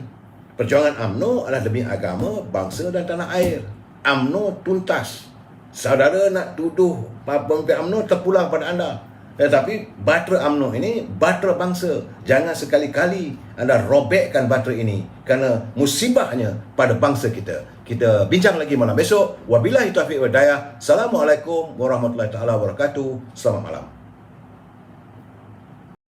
Perjuangan UMNO adalah demi agama, bangsa dan tanah air. UMNO tuntas. Saudara nak tuduh pemimpin UMNO, terpulang pada anda. Tetapi bahtera UMNO ini bahtera bangsa. Jangan sekali-kali anda robekkan bahtera ini, kerana musibahnya pada bangsa kita. Kita bincang lagi malam besok. Wabillahi taufiq wal hidayah. Assalamualaikum warahmatullahi taala wabarakatuh. Selamat malam.